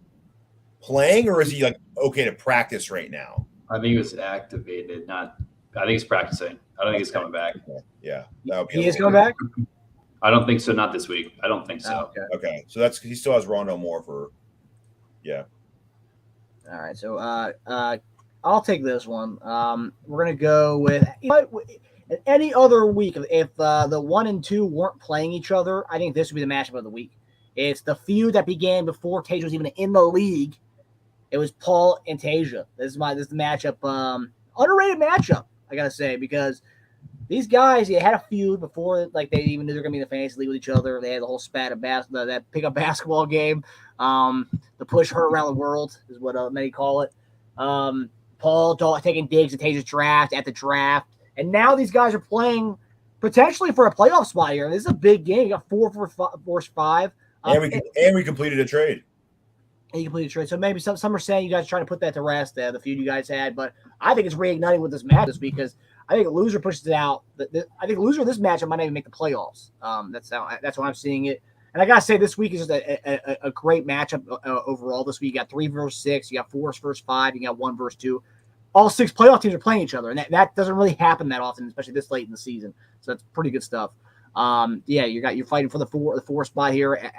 playing, or is he like okay to practice right now? I think he was activated. I think he's practicing. I don't think he's coming back. Yeah, that would be He is coming back. I don't think so. Not this week. I don't think so. Okay. So he still has Rondo Moore for. Yeah. All right. So I'll take this one. We're gonna go with any other week. If the 1 and 2 weren't playing each other, I think this would be the matchup of the week. It's the feud that began before Tasia was even in the league. It was Paul and Tasia. This is the matchup. Underrated matchup, I gotta say, because these guys, they had a feud before, like they even knew they were gonna be in the fantasy league with each other. They had the whole spat of that pickup basketball game. The push her around the world is what many call it. Paul taking digs at Tasia's draft at the draft, and now these guys are playing potentially for a playoff spot here. This is a big game. You got 4 for 5. And we completed a trade. And you completed a trade. So maybe some are saying you guys are trying to put that to rest, the feud you guys had. But I think it's reigniting with this match this week because I think a loser pushes it out. I think a loser of this matchup might not even make the playoffs. That's how I'm seeing it. And I gotta say, this week is just a great matchup overall. This week, you got 3 versus 6, you got 4 versus 5, you got 1 versus 2. All 6 playoff teams are playing each other, and that doesn't really happen that often, especially this late in the season. So that's pretty good stuff. You're fighting for the 4 spot here.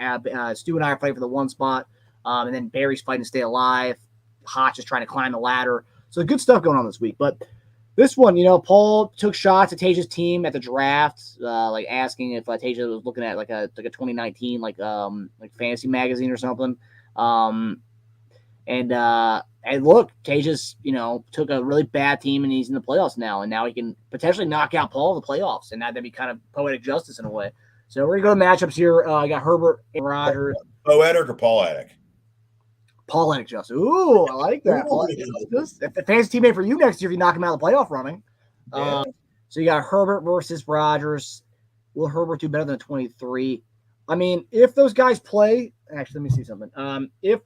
Stu and I are fighting for the 1 spot, and then Barry's fighting to stay alive. Hotch is trying to climb the ladder. So good stuff going on this week, but. This one, Paul took shots at Tasia's team at the draft, asking if Tasia was looking at like a 2019 like fantasy magazine or something. And look, Tasia's took a really bad team and he's in the playoffs now, and now he can potentially knock out Paul in the playoffs, and that'd be kind of poetic justice in a way. So we're gonna go to matchups here. I got Herbert and Rodgers. Poetic or Paul-etic? Paul Justin. Ooh, I like that. If the fantasy teammate for you next year if you knock him out of the playoff running. Yeah. So you got Herbert versus Rodgers. Will Herbert do better than a 23? I mean, if those guys play, actually, let me see something. If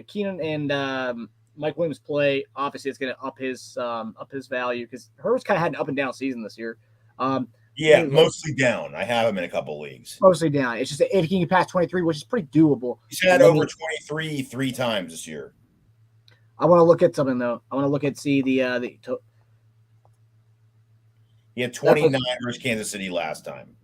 Keenan and Mike Williams play, obviously it's going to up his value because Herbert's kind of had an up and down season this year. Mostly down. I have him in a couple leagues. Mostly down. It's just that if he can pass 23, which is pretty doable. He's had over 23 3 times this year. I want to look at something though. I want to look at the. He had 29 versus Kansas City last time.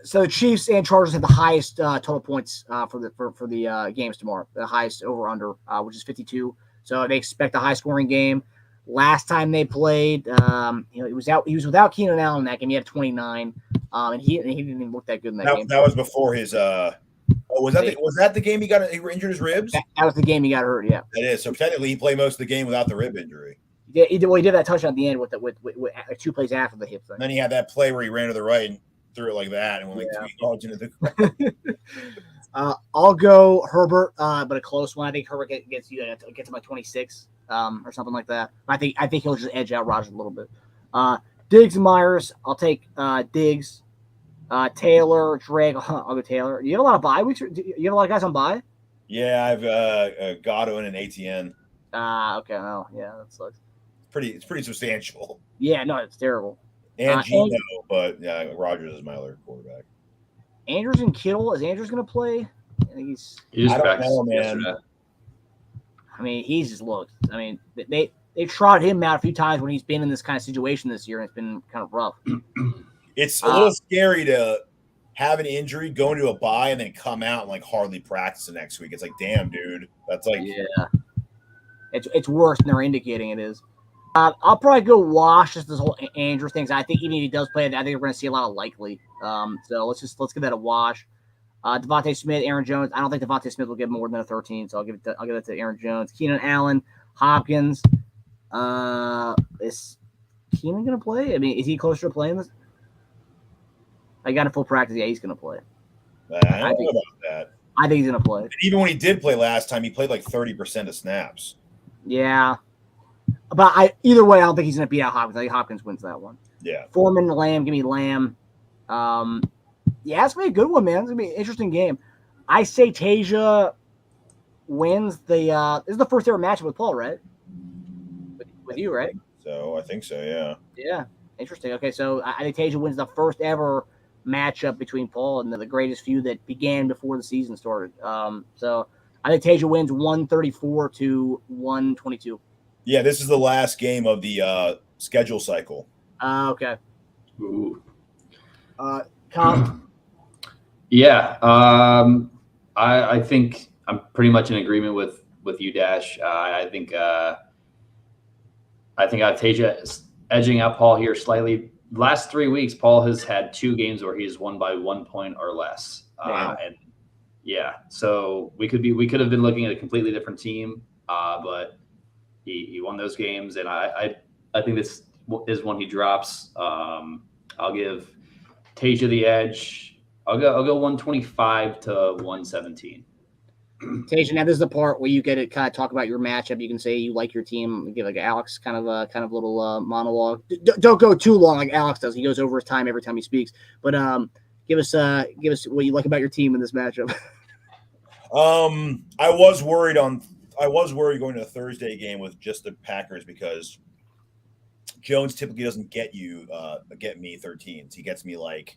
So the Chiefs and Chargers have the highest total points for the games tomorrow. The highest over under, which is 52. So they expect a high scoring game. Last time they played, he was without Keenan Allen in that game. He had 29, and he didn't even look that good in that game. That was before his. Was that the game he injured his ribs? That was the game he got hurt. Yeah, it is. So technically, he played most of the game without the rib injury. Yeah, he did that touchdown at the end with 2 plays after the hip thing. And then he had that play where he ran to the right and threw it like that, and went like 3 yards into the. I'll go Herbert, but a close one. I think Herbert gets to like 26 or something like that. I think he'll just edge out Rodgers a little bit. Diggs and Myers, I'll take Diggs. Taylor, Drake, I'll go Taylor. You have a lot of bye weeks? You have a lot of guys on bye? Yeah, I've Godwin and ATN. Okay. Oh, yeah, that sucks. It's pretty substantial. Yeah, no, it's terrible. And Gino, but Rodgers is my other quarterback. Andrews and Kittle. Is Andrews going to play? I think I don't know, man. Yesterday. I mean, he's just looked. I mean, they trotted him out a few times when he's been in this kind of situation this year, and it's been kind of rough. It's a little scary to have an injury, go into a bye, and then come out and hardly practice the next week. It's like, damn, dude. That's it's worse than they're indicating it is. I'll probably go wash just this whole Andrews thing. I think even if he does play, I think we're going to see a lot of likely. So let's give that a wash. Devontae Smith, Aaron Jones. I don't think Devontae Smith will get more than a 13, so I'll give that to Aaron Jones. Keenan Allen, Hopkins. Is Keenan going to play? I mean, is he closer to playing this? I got a full practice. Yeah, he's going to play. I don't know about that. I think he's going to play. And even when he did play last time, he played like 30% of snaps. Yeah. But either way, I don't think he's going to beat out Hopkins. I think Hopkins wins that one. Yeah. Foreman, Lamb, give me Lamb. Yeah, it's going to be a good one, man. It's going to be an interesting game. I say Tasia wins the this is the first ever matchup with Paul, right? With you, right? So I think so, yeah. Yeah. Interesting. Okay, so I think Tasia wins the first ever matchup between Paul and the greatest feud that began before the season started. So I think Tasia wins 134 to 122. Yeah, this is the last game of the schedule cycle. Okay. Ooh. Tom? Yeah, I think I'm pretty much in agreement with you, Dash. I think I have Tasia edging out Paul here slightly. Last 3 weeks, Paul has had 2 games where he's won by 1 point or less. And yeah, so we could have been looking at a completely different team, but he won those games, and I think this is one he drops. I'll give Tasia the edge. I'll go 125 to 117. Tasia, now this is the part where you get to kind of talk about your matchup. You can say you like your team. Give like Alex kind of a little monologue. Don't go too long like Alex does. He goes over his time every time he speaks. But give us what you like about your team in this matchup. I was worried going to a Thursday game with just the Packers because Jones typically doesn't get me 13s. He gets me like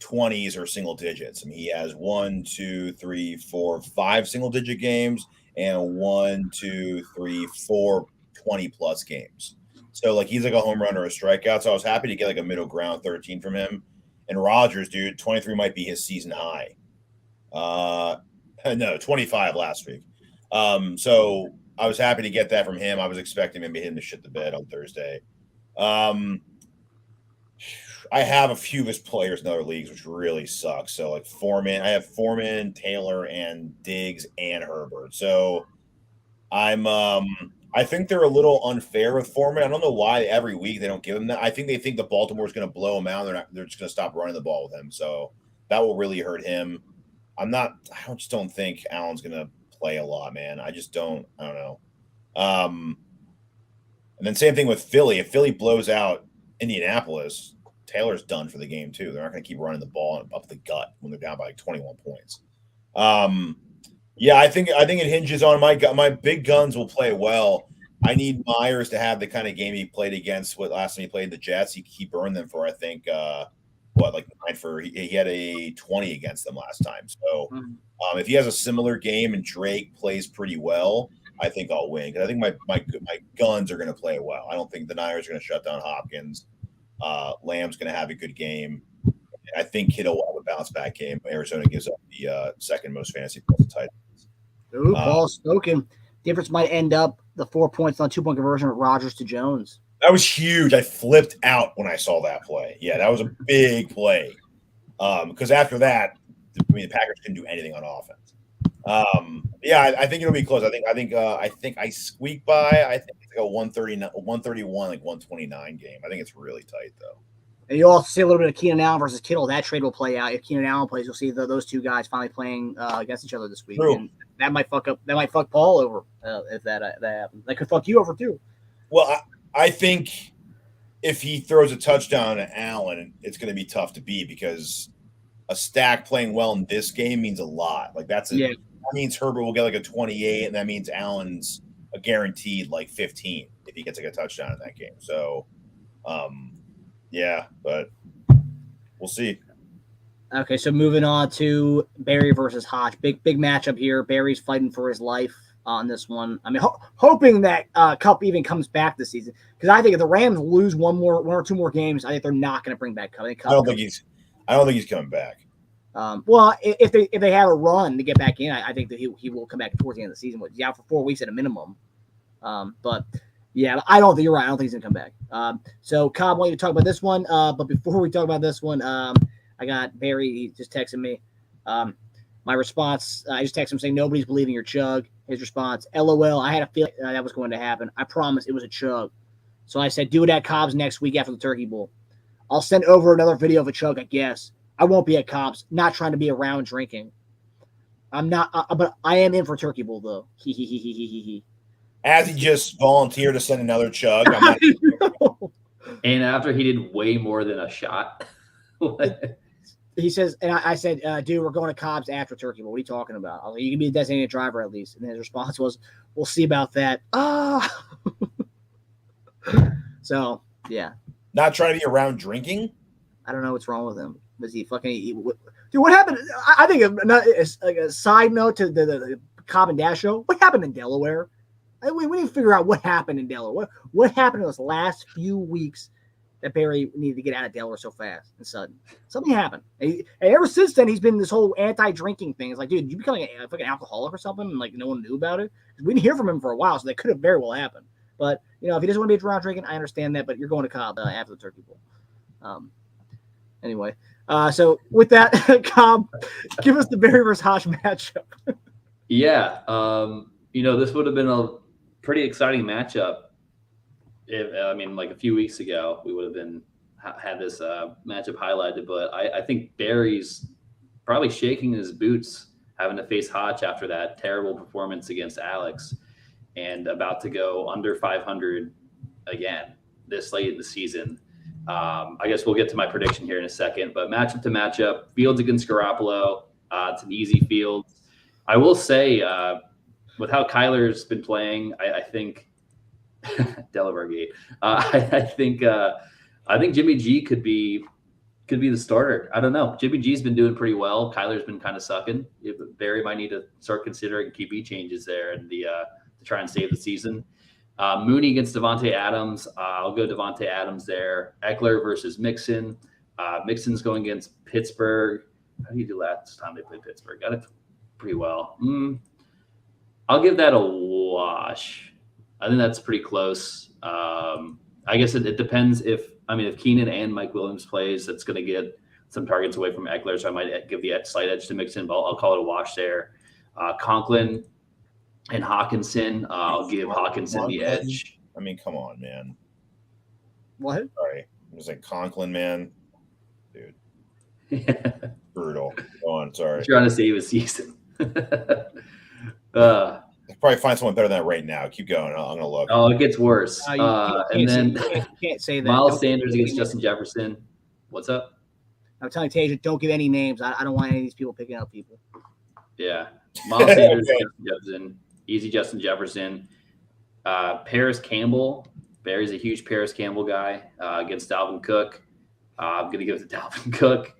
20s or single digits. I mean, he has 1, 2, 3, 4, 5 single digit games and 1, 2, 3, 4 20 plus games. So like he's like a home run or a strikeout. So I was happy to get like a middle ground 13 from him. And Rodgers, dude, 23 might be his season high. No, 25 last week. So I was happy to get that from him. I was expecting maybe him to shit the bed on Thursday. I have a few of his players in other leagues, which really sucks. So like Foreman, I have Foreman, Taylor, and Diggs and Herbert. So I think they're a little unfair with Foreman. I don't know why every week they don't give him that. I think they think the Baltimore's going to blow him out. They're just going to stop running the ball with him. So that will really hurt him. I just don't think Allen's going to play a lot, man. I don't know. And then same thing with Philly. If Philly blows out Indianapolis, Taylor's done for the game too. They're not going to keep running the ball up the gut when they're down by like 21 points. Yeah, I think it hinges on my big guns will play well. I need Myers to have the kind of game he played against last time he played the Jets. He burned them for I think he had a 20 against them last time. So if he has a similar game and Drake plays pretty well, I think I'll win because I think my guns are going to play well. I don't think the Niners are going to shut down Hopkins. Lamb's going to have a good game. I think Kittle will have a bounce back game. Arizona gives up the second most fantasy points to tight ends. Ooh, Paul spoken. Difference might end up the 4 points on 2-point conversion with Rodgers to Jones. That was huge. I flipped out when I saw that play. Yeah, that was a big play. Because after that, the Packers couldn't do anything on offense. I think it'll be close. I think I squeak by. I think it's like a 131, like 129 game. I think it's really tight though. And you also see a little bit of Keenan Allen versus Kittle. That trade will play out. If Keenan Allen plays, you'll see those two guys finally playing against each other this week. True. And that might fuck Paul over if that happens. That could fuck you over too. Well, I think if he throws a touchdown to Allen, it's going to be tough to beat because a stack playing well in this game means a lot. Like that means Herbert will get like a 28, and that means Allen's a guaranteed like 15 if he gets like a touchdown in that game. So, but we'll see. Okay, so moving on to Barry versus Hodge. Big matchup here. Barry's fighting for his life on this one. I mean, hoping that Kupp even comes back this season because I think if the Rams lose one or two more games, I think they're not going to bring back Kupp. I don't think he's coming back. Well, if they have a run to get back in, I think that he will come back towards the end of the season. He's out for 4 weeks at a minimum. But yeah, I don't think you're right. I don't think he's gonna come back. So Cobb, I want you to talk about this one. But before we talk about this one, I got Barry. He just texted me. My response, I just texted him saying nobody's believing your chug. His response, LOL. I had a feeling that was going to happen. I promise it was a chug. So I said, do it at Cobb's next week after the Turkey Bowl. I'll send over another video of a chug, I guess. I won't be at Cobb's. Not trying to be around drinking. I'm not, but I am in for Turkey Bowl though. He. As he just volunteered to send another chug. I'm not and after he did way more than a shot. He says, and I said, dude, we're going to Cobb's after Turkey Bowl. What are you talking about? I was like, you can be a designated driver at least. And his response was, we'll see about that. So, yeah. Not trying to be around drinking? I don't know what's wrong with him. Was he fucking dude, what happened? I think a side note to the Cobb and Dash show. What happened in Delaware? We need to figure out what happened in Delaware. What happened in those last few weeks that Barry needed to get out of Delaware so fast and sudden. Something happened. And ever since then, he's been this whole anti-drinking thing. It's like, dude, you becoming a fucking alcoholic or something, and like no one knew about it? We didn't hear from him for a while, so that could have very well happened. But if he doesn't want to be around drinking, I understand that. But you're going to Cobb after the Turkey Bowl. Anyway, so with that, Cobb, give us the Barry versus Hodge matchup. Yeah, this would have been a pretty exciting matchup. Like a few weeks ago, we would have had this matchup highlighted, but I think Barry's probably shaking his boots having to face Hodge after that terrible performance against Alex and about to go under 500 again this late in the season. I guess we'll get to my prediction here in a second, but matchup to matchup, Fields against Garoppolo, it's an easy field. I will say, with how Kyler's been playing, I think Delaware Gate. I think Jimmy G could be the starter. I don't know. Jimmy G's been doing pretty well. Kyler's been kind of sucking. Barry might need to start considering QB changes there and to try and save the season. Mooney against Devontae Adams. I'll go Devontae Adams there. Eckler versus Mixon. Mixon's going against Pittsburgh. How did he do last time they played Pittsburgh? Got it pretty well. I'll give that a wash. I think that's pretty close. I guess it depends if Keenan and Mike Williams plays, that's going to get some targets away from Eckler, so I might give the slight edge to Mixon, but I'll call it a wash there. Conklin and Hawkinson, I'll give Hawkinson the edge. I mean, come on, man. What? Sorry. It was like Conklin, man. Dude. Brutal. Go on, sorry. Trying to save a season. I'll probably find someone better than that right now. Keep going. I'm going to look. Oh, it gets worse. You can't say that. Miles Sanders against Justin Jefferson. What's up? I'm telling Tasia, don't give any names. I don't want any of these people picking out people. Yeah. Miles Sanders, Justin Jefferson. Easy Justin Jefferson. Paris Campbell. Barry's a huge Paris Campbell guy against Dalvin Cook. I'm going to give it to Dalvin Cook.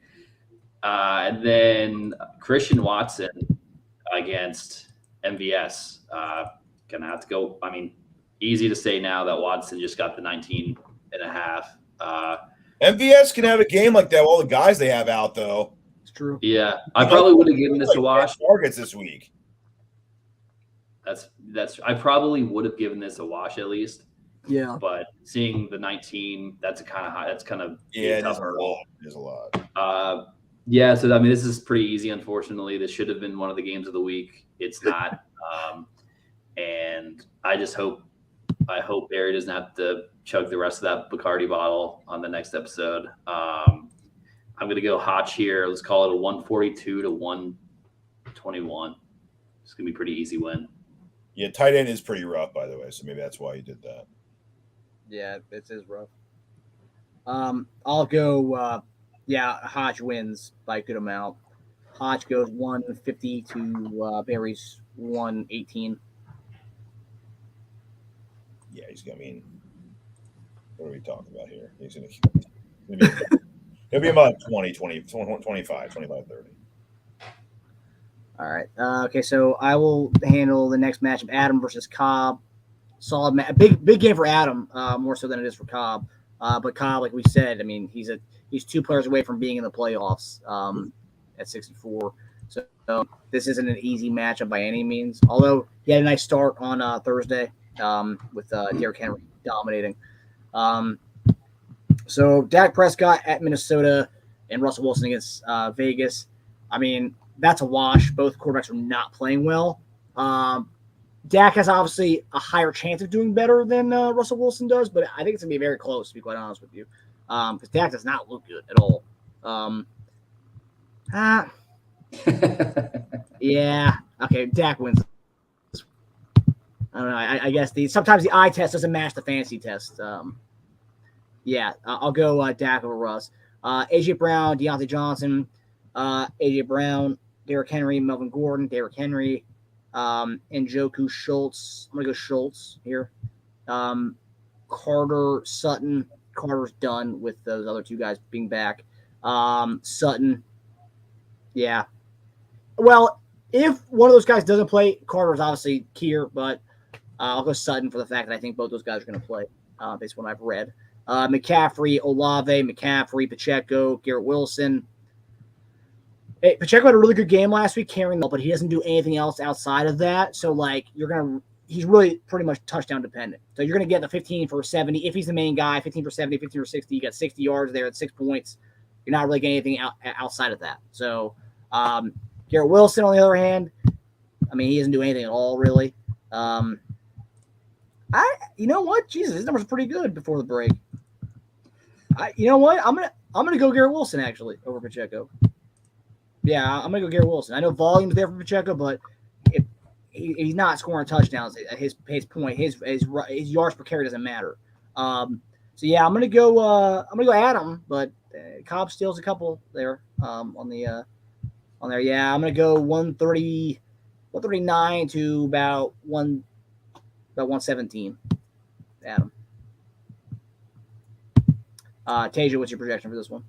And then Christian Watson against MVS. Going to have to go. Easy to say now that Watson just got the 19.5. MVS can have a game like that with all the guys they have out, though. It's true. Yeah. I probably would have given this a wash. Targets this week. That's I probably would have given this a wash at least. Yeah. But seeing the 19, that's kind of high. That's kind of it is a lot. It is a lot. Yeah. So this is pretty easy. Unfortunately, this should have been one of the games of the week. It's not. And I hope Barry doesn't have to chug the rest of that Bacardi bottle on the next episode. I'm gonna go Hotch here. Let's call it a 142 to 121. It's gonna be a pretty easy win. Yeah, tight end is pretty rough, by the way, so maybe that's why you did that. Yeah, it is rough. I'll go. Hodge wins by a good amount. Hodge goes 150 to Barry's 118. Yeah, what are we talking about here? He'll be about 20, 25, 30. All right. Okay, so I will handle the next matchup, Adam versus Cobb. Solid big game for Adam, more so than it is for Cobb. But Cobb, like we said, he's 2 players away from being in the playoffs at 64. So this isn't an easy matchup by any means. Although he had a nice start on Thursday with Derrick Henry dominating. So Dak Prescott at Minnesota and Russell Wilson against Vegas. That's a wash. Both quarterbacks are not playing well. Dak has obviously a higher chance of doing better than Russell Wilson does, but I think it's going to be very close, to be quite honest with you, because Dak does not look good at all. Yeah. Okay, Dak wins. I don't know. I guess sometimes the eye test doesn't match the fantasy test. I'll go Dak over Russ. A.J. Brown, Deontay Johnson, A.J. Brown, Derrick Henry, Melvin Gordon, Derrick Henry, Njoku, Schultz. I'm going to go Schultz here. Carter, Sutton. Carter's done with those other 2 guys being back. Sutton. Yeah. Well, if one of those guys doesn't play, Carter's obviously here, but I'll go Sutton for the fact that I think both those guys are going to play based on what I've read. McCaffrey, Olave, McCaffrey, Pacheco, Garrett Wilson. Hey, Pacheco had a really good game last week carrying the ball, but he doesn't do anything else outside of that. So, like, he's really pretty much touchdown dependent. So you're going to get the 15 for 70. If he's the main guy, 15 for 70, 15 for 60, you got 60 yards there at 6 points. You're not really getting anything outside of that. So Garrett Wilson, on the other hand, I mean, he doesn't do anything at all, really. You know what? Jesus, his numbers are pretty good before the break. You know what? I'm gonna go Garrett Wilson actually over Pacheco. Yeah, I'm gonna go Garrett Wilson. I know volume's there for Pacheco, but if he's not scoring touchdowns at his point, his yards per carry doesn't matter. So yeah, I'm gonna go Adam, but Cobb steals a couple there on there. Yeah, I'm gonna go 139 to about 117. Adam. Tasia, what's your projection for this one?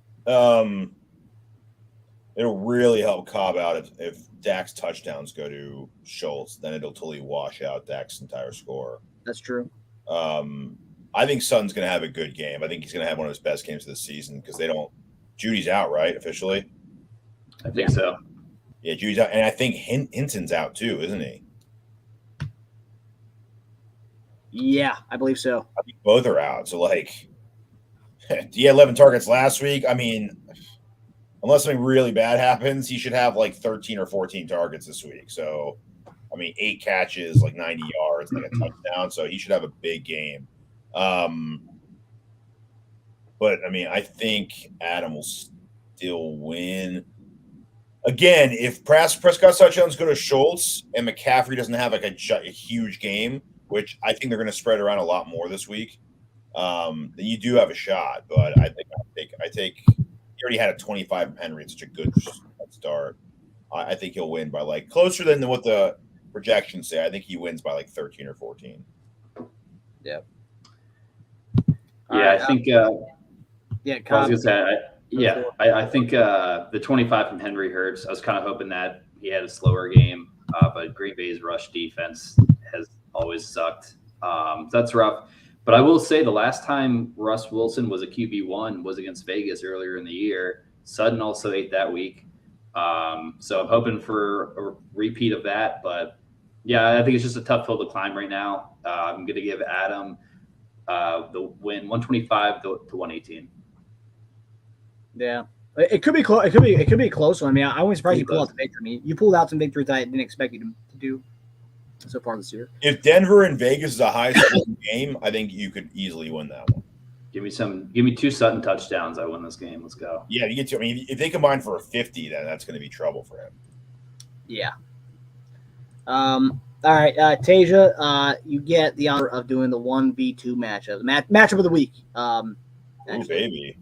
It'll really help Cobb out if Dak's touchdowns go to Schultz. Then it'll totally wash out Dak's entire score. That's true. I think Sutton's going to have a good game. I think he's going to have one of his best games of the season because Judy's out, right, officially? I think so. Yeah, Judy's out. And I think Hinton's out too, isn't he? Yeah, I believe so. I think both are out. So, like, he had 11 targets last week. I mean, unless something really bad happens, he should have like 13 or 14 targets this week. So, I mean, 8 catches, like 90 yards, like a touchdown. So he should have a big game. But, I mean, I think Adam will still win. Again, if Prescott's touchdowns go to Schultz and McCaffrey doesn't have like a huge game, which I think they're going to spread around a lot more this week, then you do have a shot. But I take he already had a 25 from Henry. It's such a good start. I think he'll win by like closer than what the projections say. I think he wins by like 13 or 14. Yeah. I think. Cobb. I think the 25 from Henry hurts. I was kind of hoping that he had a slower game, but Green Bay's rush defense has always sucked. That's rough. But I will say the last time Russ Wilson was a QB1 was against Vegas earlier in the year. Sutton also ate that week. So I'm hoping for a repeat of that. But, yeah, I think it's just a tough hill to climb right now. I'm going to give Adam the win 125 to 118. Yeah. It could be close. It could be a close one. I mean, I wasn't surprised you pulled out the victory. I mean, you pulled out some victories that I didn't expect you to do so far this year. If Denver and Vegas is a high-scoring game, I think you could easily win that one. Give me 2 Sutton touchdowns. I win this game. Let's go. Yeah, you get to. I mean, if they combine for a 50, then that's going to be trouble for him. Yeah. All right, Tasia, you get the honor of doing the 1v2 matchup, matchup of the week. Ooh, baby.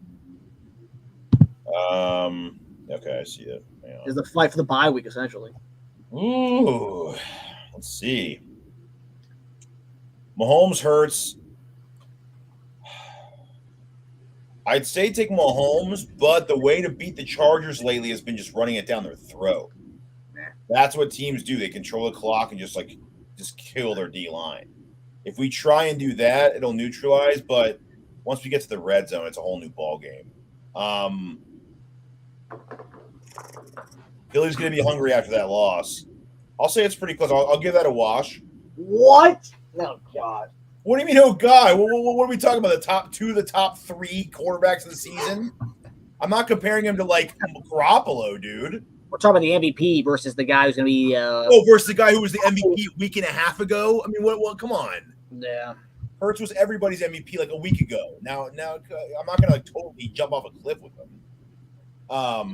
Okay, I see that. Is the fight for the bye week essentially? Ooh, let's see. Mahomes hurts. I'd say take Mahomes, but the way to beat the Chargers lately has been just running it down their throat. That's what teams do. They control the clock and just kill their D line. If we try and do that, it'll neutralize. But once we get to the red zone, it's a whole new ball game. Philly's going to be hungry after that loss. I'll say it's pretty close. I'll give that a wash. What? Oh, God. What do you mean, oh, God? What are we talking about? The top 3 quarterbacks of the season? I'm not comparing him to, like, Garoppolo, dude. We're talking about the MVP versus the guy who's going to be versus the guy who was the MVP a week and a half ago? I mean, what? Come on. Yeah. Hurts was everybody's MVP like a week ago. Now I'm not going to like totally jump off a cliff with him. I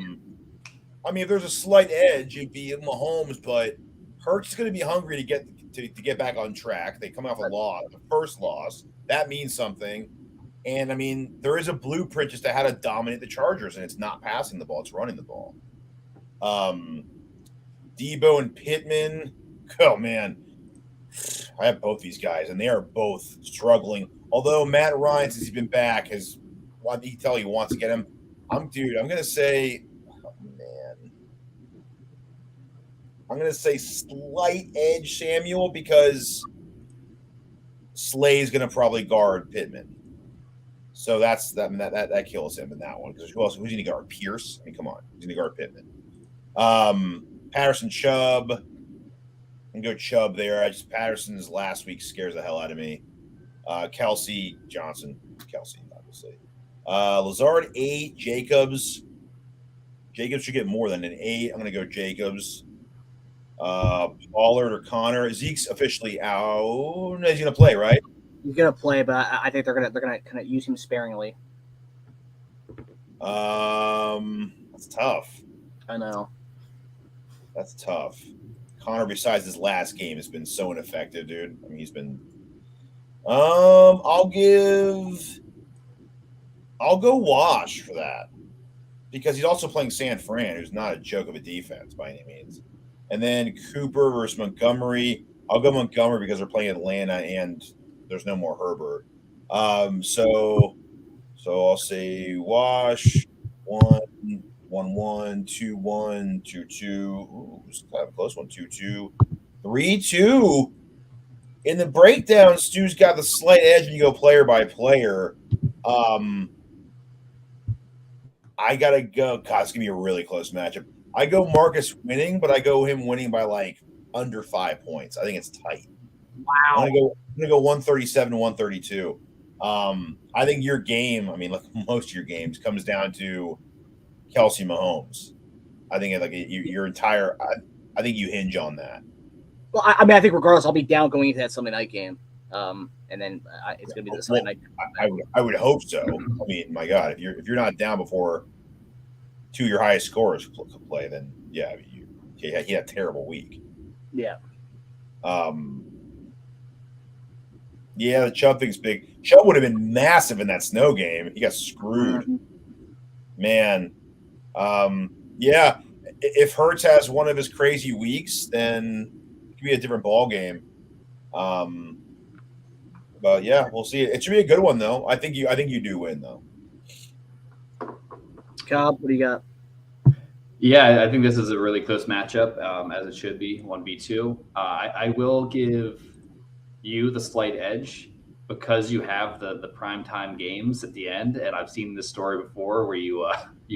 mean, if there's a slight edge, it'd be Mahomes, but Hurts is going to be hungry to get back on track. They come off a loss, the first loss. That means something. And, I mean, there is a blueprint just to how to dominate the Chargers, and it's not passing the ball. It's running the ball. Debo and Pittman. Oh, man. I have both these guys, and they are both struggling. Although Matt Ryan, since he's been back, he wants to get him. I'm going to say, I'm going to say slight edge Samuel because Slay's going to probably guard Pittman. So that kills him in that one. Because who's going to guard? Pierce? I mean, come on. Who's going to guard Pittman? Patterson, Chubb. I'm going to go Chubb there. Patterson's last week scares the hell out of me. Kelsey, Johnson. Kelsey, obviously. Lazard, 8. Jacobs. Jacobs should get more than an 8. I'm going to go Jacobs. Pollard or Connor. Zeke's officially out. He's going to play, right? He's going to play, but I think they're gonna kind of use him sparingly. That's tough. I know. That's tough. Connor, besides his last game, has been so ineffective, dude. I mean, he's been. I'll go Wash for that because he's also playing San Fran, who's not a joke of a defense by any means. And then Cooper versus Montgomery. I'll go Montgomery because they're playing Atlanta and there's no more Herbert. So I'll say Wash 1-1, 2-1, 2-2. Ooh, it's kind of a close one. 2-2, 3-2. In the breakdown, Stu's got the slight edge when you go player by player. I gotta go. God, it's gonna be a really close matchup. I go Marcus winning, but I go him winning by like under 5 points. I think it's tight. Wow. I'm gonna go 137-132. I think your game, I mean, like most of your games, comes down to Kelsey Mahomes. I think like your entire. I think you hinge on that. Well, I mean, I think regardless, I'll be down going into that Sunday night game, and then it's going to be the Sunday night. I would hope so. I mean, my God, if you're not down before 2 of your highest scorers play, then yeah, he had a terrible week. Yeah. Yeah, the Chubb thing's big. Chubb would have been massive in that snow game. He got screwed, man. Yeah, if Hurts has one of his crazy weeks, then it could be a different ball game. But yeah, we'll see. It should be a good one, though. I think you do win, though. Cobb, what do you got? Yeah, I think this is a really close matchup, as it should be, 1v2. I will give you the slight edge because you have the primetime games at the end, and I've seen this story before where you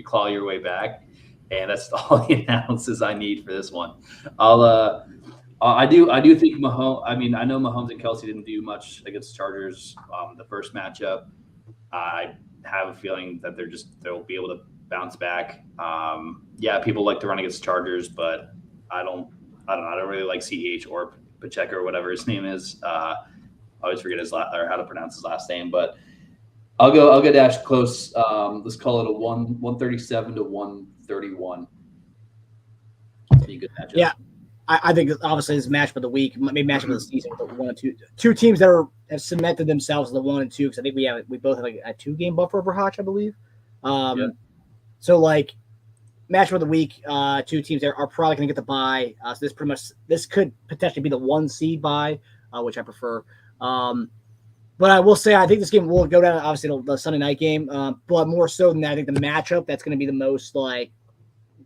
claw your way back, and that's all the analysis I need for this one. I do think Mahomes. I mean, I know Mahomes and Kelsey didn't do much against the Chargers the first matchup. I have a feeling that they'll be able to bounce back. Yeah, people like to run against the Chargers, but I don't really like CEH or Pacheco or whatever his name is. I always forget how to pronounce his last name, but I'll go dash close. Let's call it a 137 to 131. Be a good matchup. Yeah, I think obviously this matchup of the week, maybe matchup of the season with the 1 and 2 teams that have cemented themselves as the 1 and 2 because I think we both have like a 2-game buffer over Hotch, I believe. So like matchup of the week, 2 teams that are probably going to get the bye. So this could potentially be the 1 seed bye, which I prefer. But I will say I think this game will go down obviously the Sunday night game, but more so than that, I think the matchup that's going to be the most like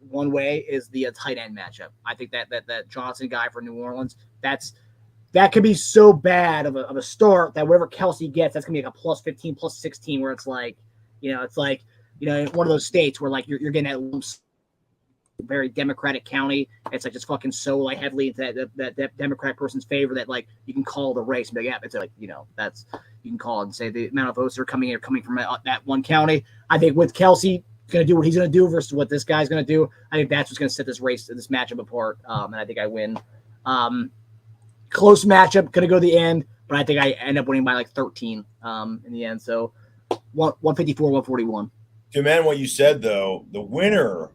one way is the tight end matchup. I think that Johnson guy for New Orleans, that could be so bad of a start that wherever Kelsey gets, that's gonna be like a plus 15, plus 16, where it's like, it's like, one of those states where like you're getting that very Democratic county. It's like just fucking so like heavily into that Democratic person's favor that like you can call the race and be like, yeah, it's like, that's, you can call it and say the amount of votes that are coming from that one county. I think with Kelsey going to do what he's going to do versus what this guy's going to do, I think that's what's going to set this matchup apart. And I think I win. Close matchup, going to go to the end, but I think I end up winning by like 13 in the end. So 154, 141. To amend what you said, though, the winner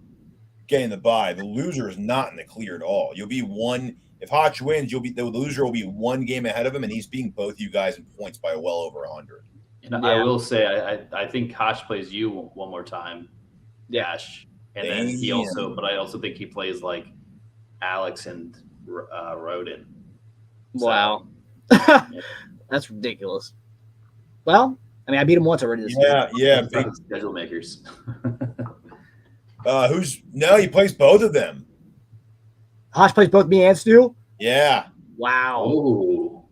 getting the bye, the loser is not in the clear at all. You'll be one. If Hotch wins, the loser will be 1 game ahead of him, and he's beating both you guys in points by well over 100. And I will say, I think Hotch plays you one more time, Dash, and then but I also think he plays like Alex and Roden. So, wow, that's ridiculous. Well, I mean, I beat him once already. Yeah, big schedule makers. He plays both of them. Hotch plays both me and Stu? Yeah. Wow. Ooh.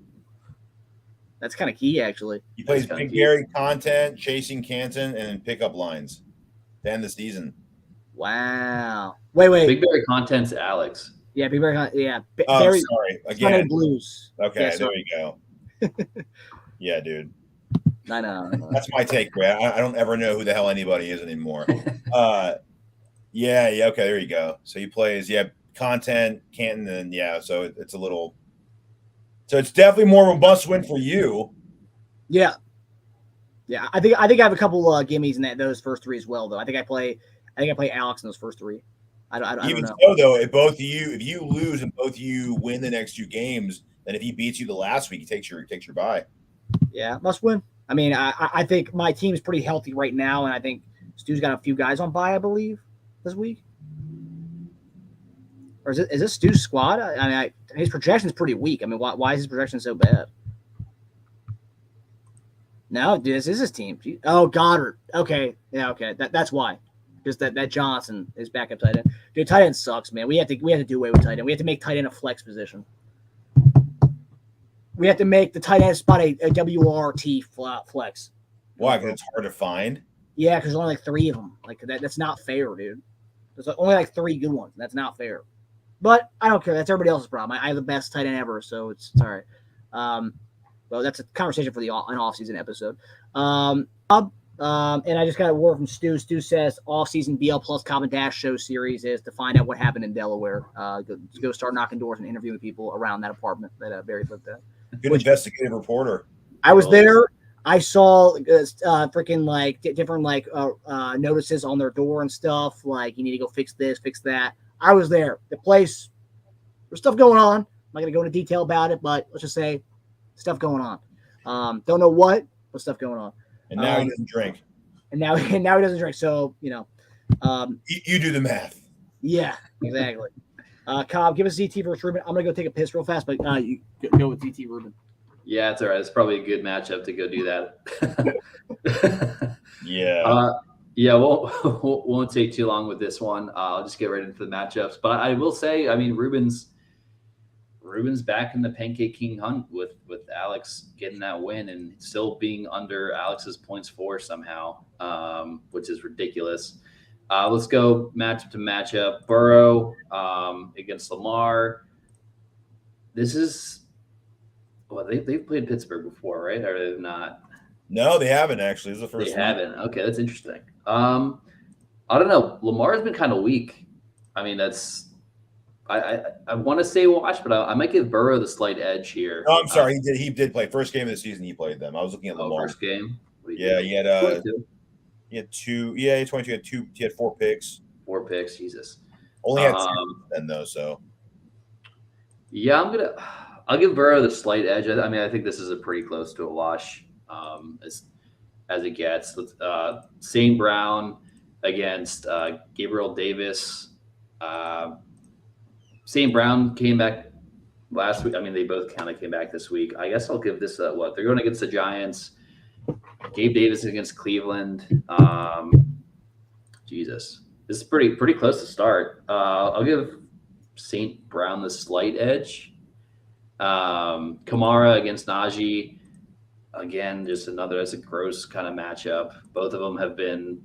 That's kind of key, actually. He plays kinda Big key. Gary content, chasing Canton, and pickup lines to end the season. Wow. Wait. Big Barry content's Alex. Yeah, Big Barry. Yeah, Oh, Barry. sorry. Sunday Again. Blues. Okay, Yeah, there sorry. you go. Yeah, dude. I know. That's my take, Brad. I don't ever know who the hell anybody is anymore. Yeah, okay, there you go. So he plays, content, Canton, and so it's a little. So it's definitely more robust win for you. Yeah. I think I have a couple gimmies in those first three as well, though. I think I play Alex in those first three. I don't Even know. so, though, if you lose and both of you win the next two games, then if he beats you the last week, he takes your bye. Yeah, must win. I mean, I think my team is pretty healthy right now, and I think Stu's got a few guys on bye, I believe, this week. Or is this Stu's squad? I mean, his projection is pretty weak. I mean, why is his projection so bad? No, dude, this is his team. Oh, Goddard. Okay, yeah, okay, that's why. Because that Johnson is backup tight end. Dude, tight end sucks, man. We have to do away with tight end. We have to make tight end a flex position. We have to make the tight end spot a WRT flex. Why? Because it's hard to find. Yeah, because there's only like three of them. Like that's not fair, dude. There's only like three good ones. That's not fair. But I don't care. That's everybody else's problem. I have the best tight end ever, so it's all right. Well, that's a conversation for an off-season episode. And I just got a word from Stu. Stu says off-season BL Plus Common Dash show series is to find out what happened in Delaware. Go start knocking doors and interviewing people around that apartment that Barry lived at. Good investigative reporter. I was there. I saw freaking like different like notices on their door and stuff. Like you need to go fix this, fix that. I was there. The place, there's stuff going on. I'm not gonna go into detail about it, but let's just say stuff going on. Don't know what, but stuff going on. And now he doesn't drink. And now he doesn't drink. So you know, you do the math. Yeah, exactly. Cobb, give us ZT versus Ruben. I'm gonna go take a piss real fast, but you go with ZT Ruben. Yeah, it's all right. It's probably a good matchup to go do that. Yeah. Won't take too long with this one. I'll just get right into the matchups. But I will say, I mean, Ruben's back in the Pancake King hunt with Alex getting that win and still being under Alex's points for somehow, which is ridiculous. Let's go matchup to matchup. Burrow against Lamar. This is they've played Pittsburgh before, right? Or they've not? No, they haven't actually. This is the first They one. haven't. Okay, that's interesting. I don't know. Lamar's been kind of weak. I mean, that's I want to say watch, but I might give Burrow the slight edge here. Oh, I'm sorry. He did play first game of the season. He played them. I was looking at Lamar. First game. Yeah, he had 22. He had two. Yeah, he had 22. He had 4 picks. 4 picks. Jesus. Only had 2 then though. So. Yeah, I'll give Burrow the slight edge. I mean, I think this is a pretty close to a wash as it gets. St. Brown against Gabriel Davis. St. Brown came back last week. I mean, they both kind of came back this week. I guess I'll give this they're going against the Giants. Gabe Davis against Cleveland. Jesus, this is pretty close to start. I'll give St. Brown the slight edge. Kamara against Najee. Again, just that's a gross kind of matchup. Both of them have been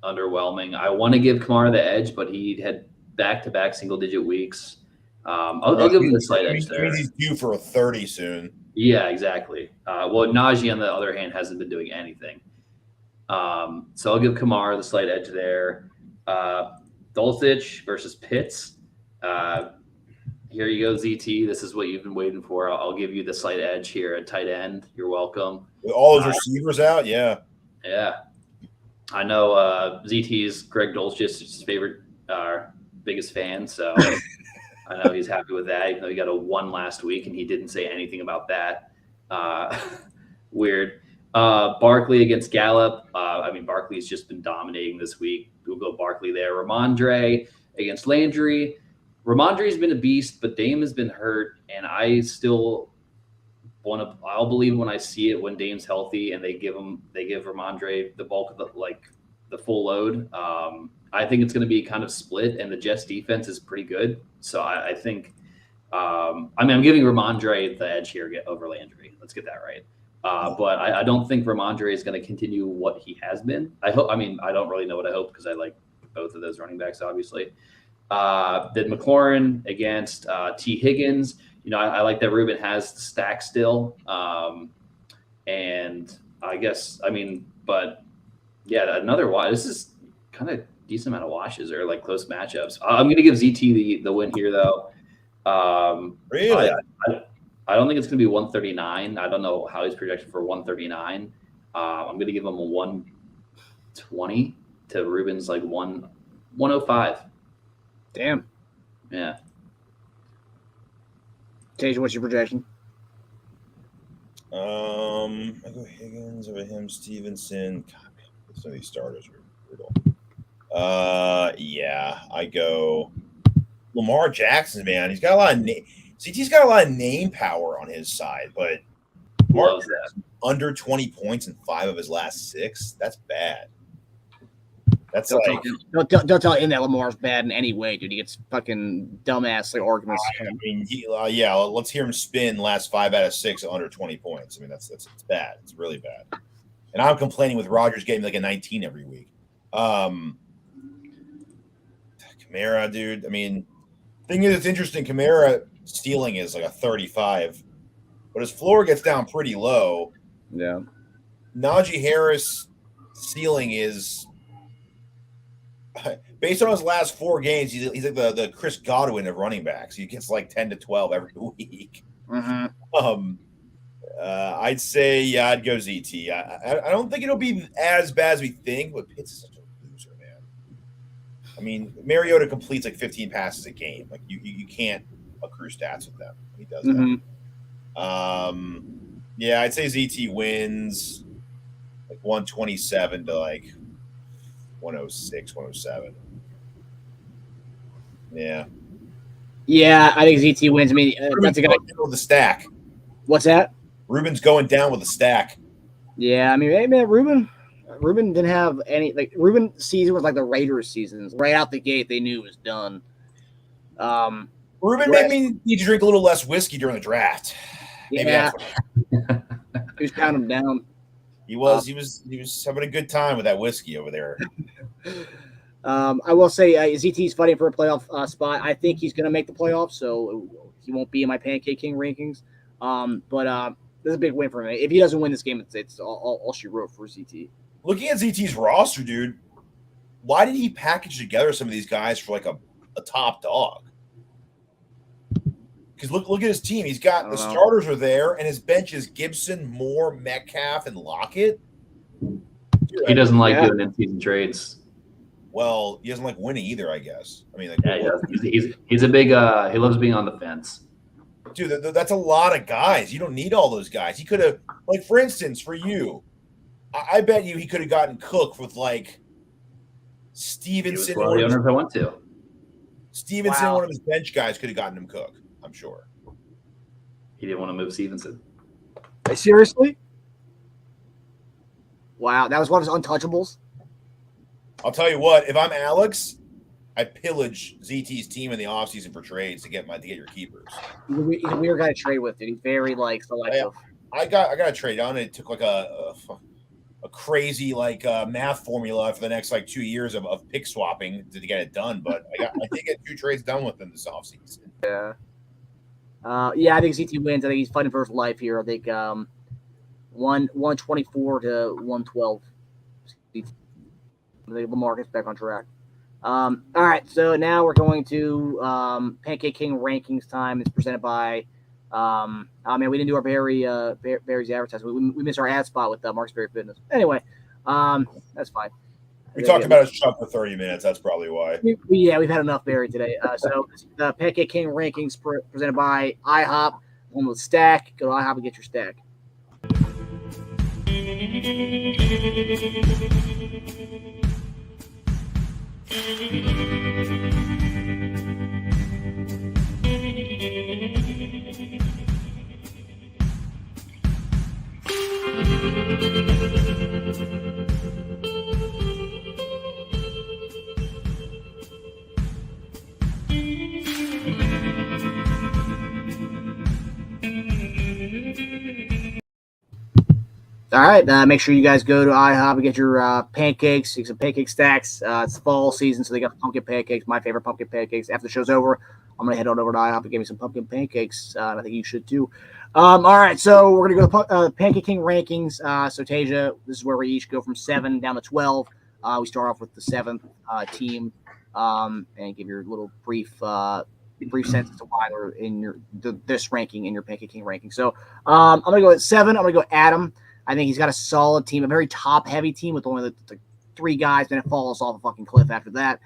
underwhelming. I want to give Kamara the edge, but he had back-to-back single-digit weeks. I'll give him the slight edge there. He's due for a 30 soon. Yeah, exactly. Well, Najee, on the other hand, hasn't been doing anything. So I'll give Kamara the slight edge there. Dulcich versus Pitts. Here you go, ZT. This is what you've been waiting for. I'll give you the slight edge here at tight end. You're welcome. With all those receivers out, yeah. Yeah. I know ZT's Greg Dulcich's favorite, biggest fan, so I know he's happy with that, even though he got a 1 last week and he didn't say anything about that. Weird. Barkley against Gallup. I mean, Barkley's just been dominating this week. We'll go Barkley there. Ramondre against Landry. Ramondre's been a beast, but Dame has been hurt, and I still I'll believe when I see it when Dame's healthy and they give Ramondre the bulk of the full load. I think it's going to be kind of split, and the Jets defense is pretty good. So I think, I'm giving Ramondre the edge here over Landry. Let's get that right. But I don't think Ramondre is going to continue what he has been. I hope. I mean, I don't really know what I hope because I like both of those running backs, obviously. Then McLaurin against T. Higgins. I like that Ruben has the stack still. And I guess, but yeah, another wash. This is kind of decent amount of washes or like close matchups. I'm going to give ZT the win here, though. Really? I don't think it's going to be 139. I don't know how he's projected for 139. I'm going to give him a 120 to Ruben's like 105. Damn. Yeah. Tage, what's your projection? I go Higgins over him, Stevenson. God, some of these starters are brutal. Yeah, I go Lamar Jackson, man. He's got a lot of CT's got a lot of name power on his side, but Lamar Jackson, under 20 points in 5 of his last 6. That's bad. That's don't tell him that Lamar's bad in any way, dude. He gets fucking dumbass like arguments. Yeah. Let's hear him spin last 5 out of 6 under 20 points. I mean, that's it's bad. It's really bad. And I'm complaining with Rodgers getting like a 19 every week. Kamara, dude. I mean, thing is, it's interesting. Kamara stealing is like a 35, but his floor gets down pretty low. Yeah. Najee Harris ceiling is. Based on his last 4 games, he's like the Chris Godwin of running backs. He gets like 10 to 12 every week. Mm-hmm. I'd say I'd go ZT. I don't think it'll be as bad as we think, but Pitts is such a loser, man. I mean, Mariota completes like 15 passes a game. Like you can't accrue stats with them. He does that. Yeah, I'd say ZT wins like 127 to like 106, 107. Yeah. Yeah, I think ZT wins. I mean, that's a guy with the stack. What's that? Ruben's going down with the stack. Yeah, I mean, hey, man, Ruben didn't have any like Ruben's season was like the Raiders' seasons. Right out the gate, they knew it was done. Ruben made me need to drink a little less whiskey during the draft. Yeah, he was counting him down. He was having a good time with that whiskey over there. I will say ZT's fighting for a playoff spot. I think he's going to make the playoffs, so he won't be in my Pancake King rankings. But this is a big win for me. If he doesn't win this game, it's all she wrote for ZT. Looking at ZT's roster, dude, why did he package together some of these guys for like a top dog? Because look at his team. He's got the starters are there, and his bench is Gibson, Moore, Metcalf, and Lockett. Dude, he doesn't like doing in-season trades. Well, he doesn't like winning either, I guess. I mean, he's a big. He loves being on the fence. Dude, that's a lot of guys. You don't need all those guys. He could have, like, for instance, for you, I bet you he could have gotten Cook with like Stevenson. Well, the owner if I want to. Stevenson, one of his bench guys, could have gotten him Cook. I'm sure. He didn't want to move Stevenson. Seriously? Wow, that was one of his untouchables. I'll tell you what. If I'm Alex, I pillage ZT's team in the offseason for trades to get your keepers. He's a weird guy to trade with, dude. He's very like selective. I got a trade on it. It took like a crazy like math formula for the next like 2 years of pick swapping to get it done. But I did get 2 trades done with him this offseason. Yeah. I think ZT wins. I think he's fighting for his life here. I think 124 to 112. I think Lamar gets back on track. All right, so now we're going to Pancake King rankings time. It's presented by we didn't do our Barry's advertisement. We missed our ad spot with Mark's Berry Fitness. Anyway, that's fine. We talked about his shop for 30 minutes. That's probably why. We've had enough Barry today. So the Pancake King rankings presented by IHOP. Home with Stack. Go to IHOP and get your stack. All right. Make sure you guys go to IHOP and get your pancakes, get some pancake stacks. It's fall season, so they got pumpkin pancakes, my favorite pumpkin pancakes. After the show's over, I'm going to head on over to IHOP and get me some pumpkin pancakes. And I think you should too. All right. So we're going to go to Pancake King rankings. So, Tasia, this is where we each go from 7 down to 12. We start off with the 7th team and give your little brief sense as to why they're in this ranking in your Pancake King ranking. So I'm going to go at 7. I'm going to go Adam. I think he's got a solid team, a very top-heavy team with only the 3 guys, then it falls off a fucking cliff after that.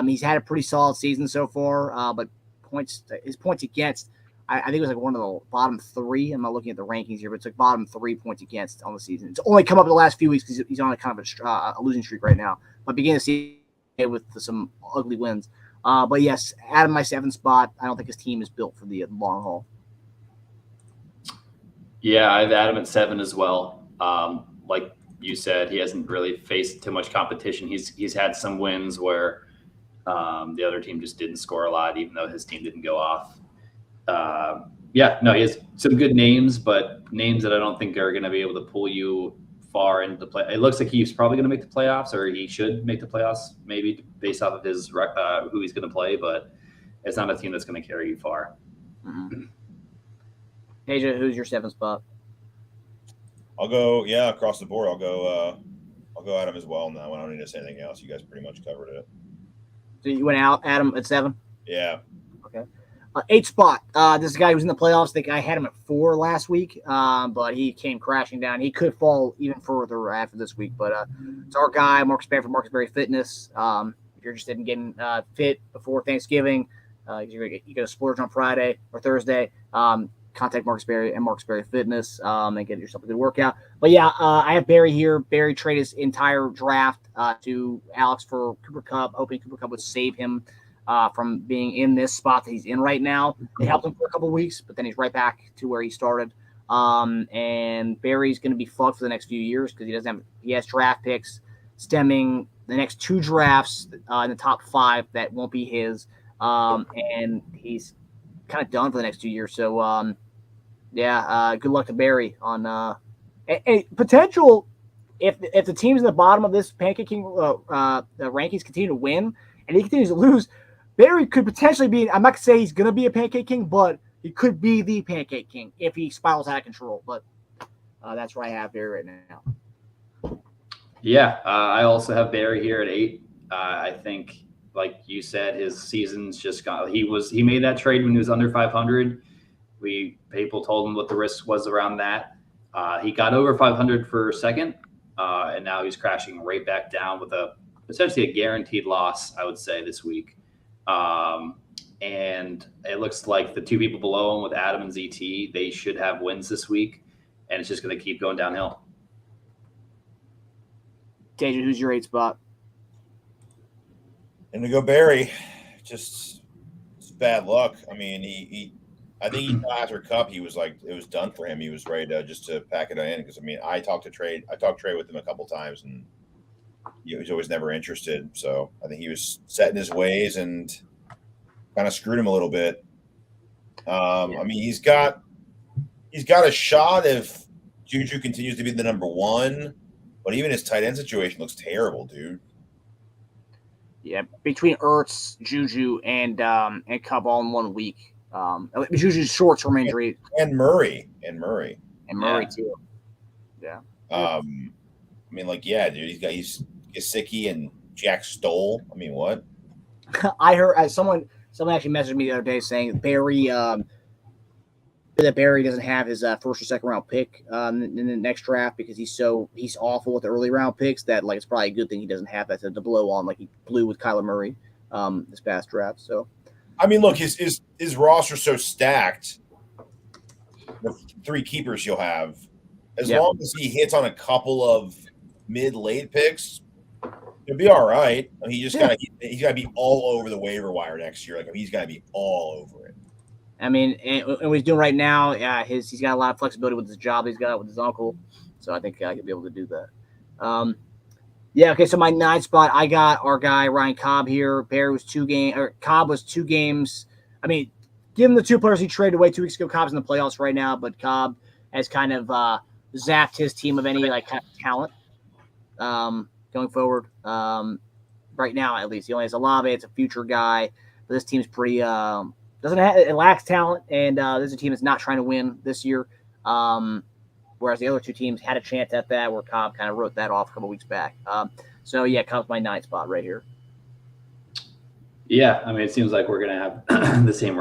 He's had a pretty solid season so far, but his points against, I think it was like one of the bottom 3. I'm not looking at the rankings here, but it's like bottom 3 points against on the season. It's only come up in the last few weeks because he's on a kind of a losing streak right now. But beginning to see it with some ugly wins. But yes, Adam, my 7th spot. I don't think his team is built for the long haul. Yeah, I have Adam at 7 as well. Like you said, he hasn't really faced too much competition. He's had some wins where the other team just didn't score a lot, even though his team didn't go off. He has some good names, but names that I don't think are going to be able to pull you far into the play. It looks like he's probably going to make the playoffs, or he should make the playoffs, maybe based off of his who he's going to play. But it's not a team that's going to carry you far. Mm-hmm. Tasia, who's your 7th spot? I'll go, across the board. I'll go Adam as well now. I don't need to say anything else. You guys pretty much covered it. So you went out, Adam, at 7? Yeah. Okay. 8th spot. This is a guy who was in the playoffs. I think I had him at 4 last week, but he came crashing down. He could fall even further after this week, but it's our guy, Marcus Berry from Marcus Berry Fitness. If you're interested in getting fit before Thanksgiving, you're going to splurge on Friday or Thursday. Contact Marcus Berry and Marcus Berry Fitness and get yourself a good workout. But yeah, I have Barry here. Barry traded his entire draft to Alex for Cooper Kupp, hoping Cooper Kupp would save him from being in this spot that he's in right now. It helped him for a couple of weeks, but then he's right back to where he started. And Barry's going to be fucked for the next few years because he has draft picks stemming the next 2 drafts in the top 5 that won't be his. And he's kind of done for the next 2 years. So, good luck to Barry on a potential. If the teams in the bottom of this Pancake King rankings continue to win and he continues to lose, Barry could potentially be. I'm not gonna say he's gonna be a Pancake King, but he could be the Pancake King if he spirals out of control. But that's where I have Barry right now. Yeah, I also have Barry here at 8. I think, like you said, his season's just gone. He made that trade when he was under 500. People told him what the risk was around that. He got over 500 for a second, and now he's crashing right back down with essentially a guaranteed loss, I would say, this week. And it looks like the 2 people below him with Adam and ZT, they should have wins this week, and it's just going to keep going downhill. Tasia, who's your 8 spot? And to go Barry, just it's bad luck. I mean, I think he thought after Cup, he was like, it was done for him. He was ready to pack it in because I talked Trey with him a couple times, and he was always never interested. So I think he was set in his ways and kind of screwed him a little bit. He's got a shot if Juju continues to be the number 1, but even his tight end situation looks terrible, dude. Yeah, between Ertz, Juju, and Cup all in 1 week. Juju's short-term injury. And Murray. Too. Yeah. Dude, he's Gesicki and Jack Stoll. I mean, what? I heard someone actually messaged me the other day saying Barry that Barry doesn't have his first or second round pick in the next draft because he's awful with the early round picks that it's probably a good thing he doesn't have that to blow on like he blew with Kyler Murray this past draft. So look, his roster's so stacked. The 3 keepers you'll have, as long as he hits on a couple of mid-late picks, he'll be all right. He's got to be all over the waiver wire next year. He's got to be all over it. And what he's doing right now, he's got a lot of flexibility with his job he's got with his uncle, so I think he'll be able to do that. Okay. So my 9th spot, I got our guy Ryan Cobb here. Cobb was 2 games. Given the 2 players he traded away 2 weeks ago, Cobb's in the playoffs right now, but Cobb has kind of zapped his team of any like kind of talent going forward. Right now, at least, he only has Olave. It's a future guy, but this team's pretty it lacks talent, and this is a team that's not trying to win this year. Whereas the other two teams had a chance at that, where Cobb kind of wrote that off a couple weeks back. So yeah, Cobb's my 9th spot right here. Yeah, I mean, it seems like we're gonna have the same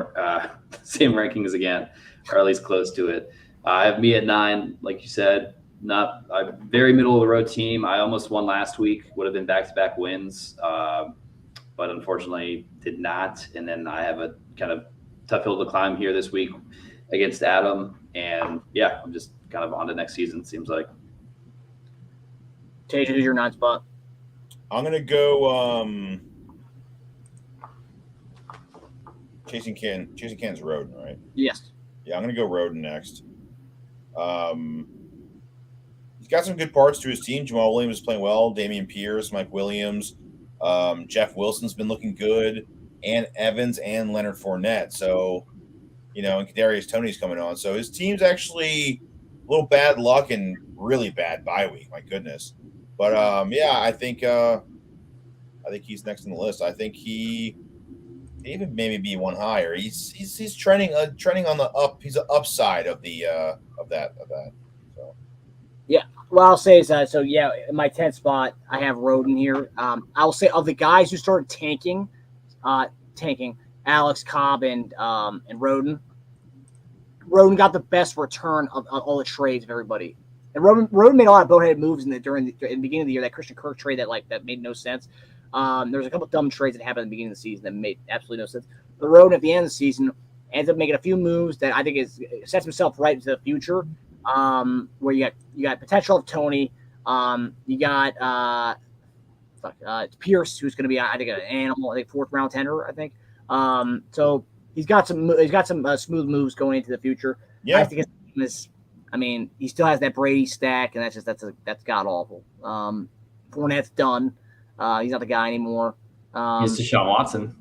rankings again, or at least close to it. I have me at 9, like you said, not a very middle of the road team. I almost won last week, would have been back-to-back wins, but unfortunately did not. And then I have a kind of tough hill to climb here this week against Adam. And yeah, I'm just kind of on to next season, it seems like. Tej, who's your 9th spot? I'm gonna go Chasing Can's Roden, right? Yes. Yeah, I'm gonna go Roden next. He's got some good parts to his team. Jamal Williams is playing well. Dameon Pierce, Mike Williams, Jeff Wilson's been looking good, and Evans and Leonard Fournette. So, and Kadarius Toney's coming on. So his team's actually a little bad luck and really bad bye week. My goodness. But yeah, I think he's next on the list. I think he even maybe be one higher. He's trending on the up. He's the upside of the of that. So yeah. Well, I'll say is that. So yeah, in my 10th spot, I have Roden here. I'll say of the guys who started tanking, Alex, Cobb, and Roden. Roden got the best return of all the trades of everybody. And Roden made a lot of boneheaded moves in the beginning of the year. That Christian Kirk trade that made no sense. There's a couple of dumb trades that happened at the beginning of the season that made absolutely no sense. But Roden at the end of the season ends up making a few moves that I think sets himself right into the future. Where you got potential of Tony. You got Pierce, who's going to be I think an animal. I think 4th round tender. I think. So he's got some smooth moves going into the future. Yeah. I think he still has that Brady stack, and that's god awful. Fournette's done. He's not the guy anymore. It's Deshaun Watson.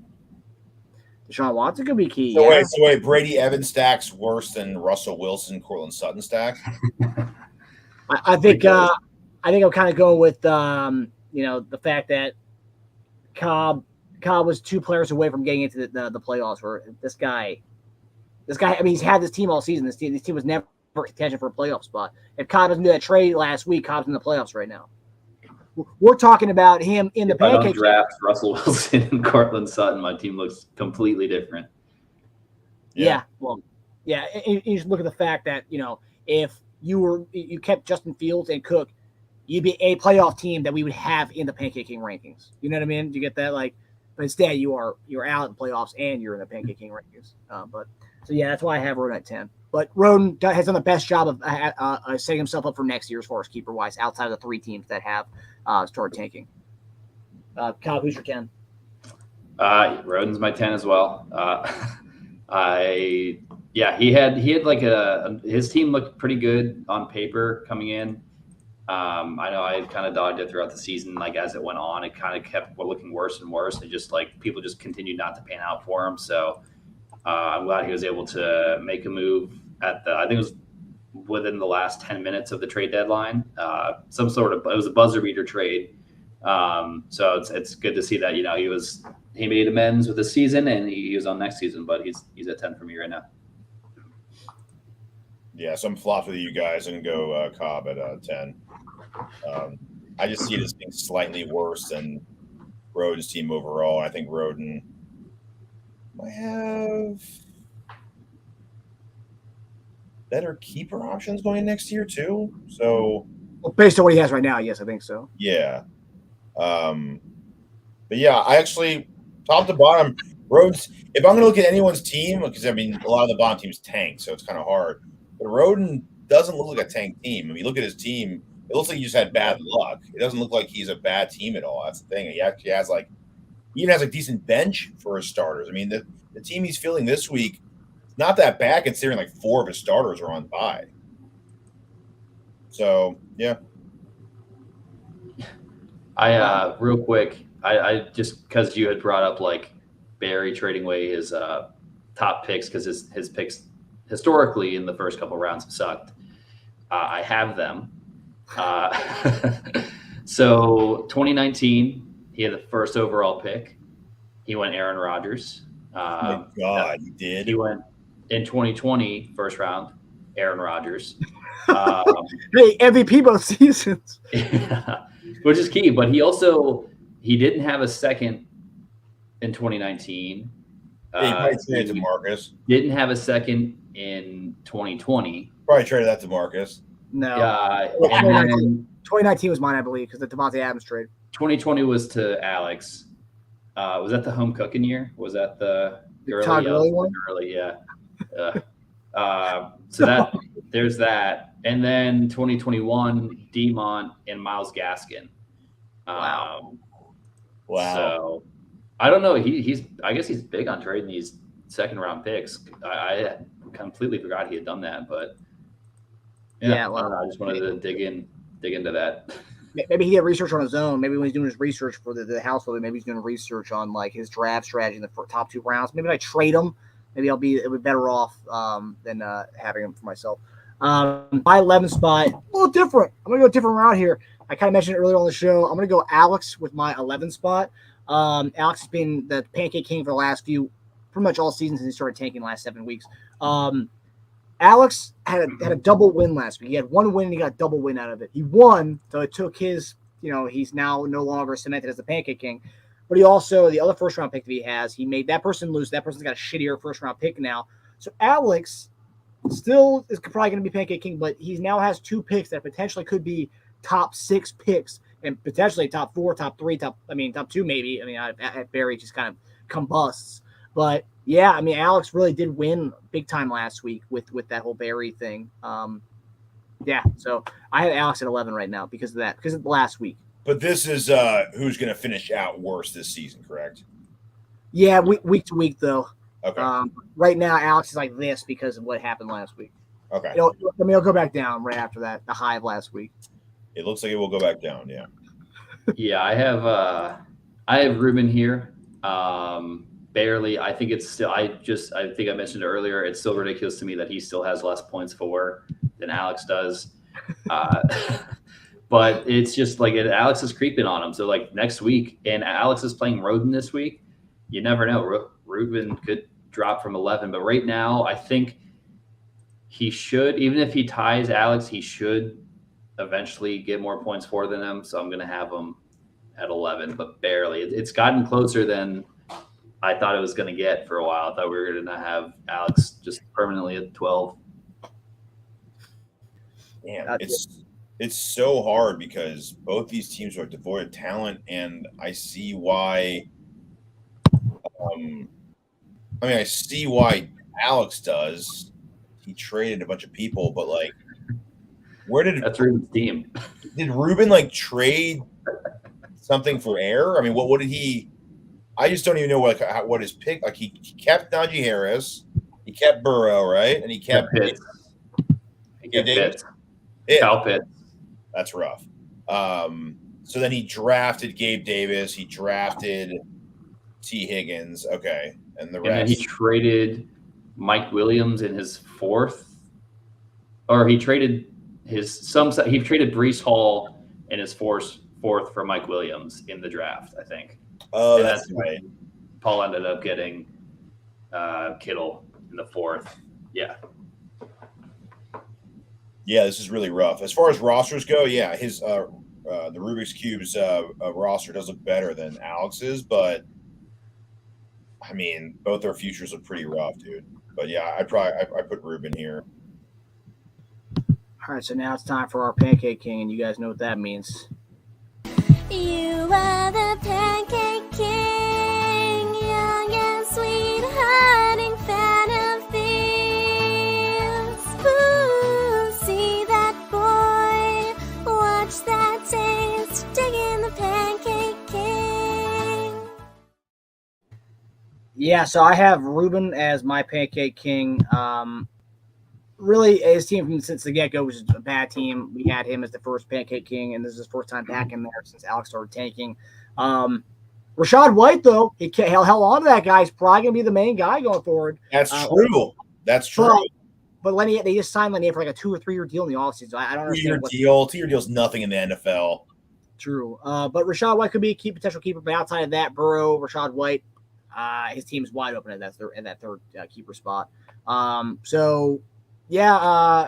Deshaun Watson could be key. So wait, Brady Evans stack's worse than Russell Wilson, Cortland Sutton stack? I think I'm kind of going with the fact that Cobb was 2 players away from getting into the playoffs. Where this guy, I mean, he's had this team all season. This team was never contention for a playoff spot. If Cobb doesn't do that trade last week, Cobb's in the playoffs right now. We're talking about him in the pancake. If I don't draft Russell Wilson and Cortland Sutton, my team looks completely different. Yeah. Well, yeah. You just look at the fact that, if you kept Justin Fields and Cook, you'd be a playoff team that we would have in the Pancake King rankings. You know what I mean? Do you get that? But instead you're out in playoffs and you're in the Pancake King rankings. So yeah, that's why I have Roden at 10. But Roden has done the best job of setting himself up for next year as far as keeper wise, outside of the 3 teams that have started tanking. Kyle, who's your 10? Roden's my 10 as well. He had his team looked pretty good on paper coming in. I know I kind of dogged it throughout the season. Like as it went on, it kind of kept looking worse and worse. And just people just continued not to pan out for him. So I'm glad he was able to make a move I think it was within the last 10 minutes of the trade deadline. It was a buzzer beater trade. So it's good to see that, he made amends with the season and he was on next season, but he's at 10 for me right now. Yeah, so I'm flopped with you guys and go Cobb at 10. I just see it as being slightly worse than Roden's team overall. I think Roden might have better keeper options going next year too. So, based on what he has right now, yes, I think so. Yeah. But yeah, I actually top to bottom Roden's. If I'm going to look at anyone's team, because I mean a lot of the bottom teams tank, so it's kind of hard. But Roden doesn't look like a tank team. If you look at his team, it looks like he just had bad luck. It doesn't look like he's a bad team at all. That's the thing. He actually has a decent bench for his starters. I mean, the team he's fielding this week, not that bad considering 4 of his starters are on bye. So yeah. Real quick, I just because you had brought up Barry trading away his top picks because his picks historically in the first couple rounds have sucked. I have them. So 2019, he had the first overall pick. He went Aaron Rodgers. Oh my God, he did. He went in 2020, first round, Aaron Rodgers. Hey, MVP both seasons. Which is key. But he didn't have a second in 2019. He probably traded to Marcus. Didn't have a second in 2020. Probably traded that to Marcus. No. And then 2019 was mine, I believe, because the Devontae Adams trade. 2020 was to Alex. Was that the home cooking year? Was that the Todd Gurley one? Gurley, yeah. So that there's that, and then 2021, Demont and Myles Gaskin. Wow. So I don't know. I guess he's big on trading these second round picks. I completely forgot he had done that, but yeah, well, I just wanted to dig into that. Maybe he had research on his own. Maybe when he's doing his research for the household, maybe he's doing research on like his draft strategy in the top 2 rounds. Maybe I trade him. Maybe it'll be better off than having him for myself. My 11th spot, a little different. I'm gonna go a different route here. I kind of mentioned it earlier on the show. I'm gonna go Alex with my 11th spot. Alex has been the pancake king for the last pretty much all season since he started tanking the last 7 weeks. Alex had a double win last week. He had one win and he got a double win out of it. He won, so it took his, he's now no longer cemented as the pancake king. But he also, the other first round pick that he has, he made that person lose. That person's got a shittier first round pick now. So Alex still is probably going to be pancake king, but he now has 2 picks that potentially could be top 6 picks and potentially top 4, top 3, top 2 maybe. At Barry just kind of combusts. But yeah, Alex really did win big time last week with that whole Barry thing. Yeah, so I have Alex at 11 right now because of that, because of the last week. But this is who's going to finish out worse this season, correct? Yeah, week to week though. Okay. Right now, Alex is like this because of what happened last week. Okay. It'll go back down right after that, the high of last week. It looks like it will go back down. Yeah. Yeah, I have Ruben here. Barely. I think it's still. I think I mentioned earlier. It's still ridiculous to me that he still has less points for than Alex does. But it's just like Alex is creeping on him. So like next week, and Alex is playing Roden this week. You never know. Ruben could drop from 11, but right now I think he should. Even if he ties Alex, he should eventually get more points for than him. So I'm going to have him at 11, but barely. It's gotten closer than I thought it was going to get for a while. I thought we were going to have Alex just permanently at 12. Damn, it's so hard because both these teams are devoid of talent, and I see why. I see why Alex does. He traded a bunch of people, but like, that's Ruben's team. Did Ruben trade something for air? What did he? I just don't even know what his pick. Like he kept Najee Harris, he kept Burrow, right, and he kept Pitts. He kept Pitts. Kyle Pitts. That's rough. So then he drafted Gabe Davis. He drafted T. Higgins. Okay, and the rest. And then he traded Mike Williams in his 4th, or he traded he traded Breece Hall in his 4th for Mike Williams in the draft, I think. Oh, and that's right. Paul ended up getting Kittle in the 4th. Yeah. Yeah, this is really rough. As far as rosters go, yeah, his the Rubik's Cube's roster does look better than Alex's, but both their futures look pretty rough, dude. But yeah, I put Ruben here. All right, so now it's time for our Pancake King, and you guys know what that means. You are the Pancake King, young and sweet, hiding fan of thieves. Ooh, see that boy, watch that taste, digging the Pancake King. Yeah, so I have Ruben as my Pancake King. Really, his team since the get-go was a bad team. We had him as the first Pancake King, and this is his first time back in there since Alex started tanking. Rachaad White, though, he held on to that guy. He's probably going to be the main guy going forward. That's true. That's true. but they just signed Lanier for like a 2 or 3 year deal in the offseason. So I don't understand. 2-year deal's nothing in the NFL. True. But Rashad White could be a potential keeper, but outside of that, Burrow, Rashad White, his team's wide open at that third keeper spot.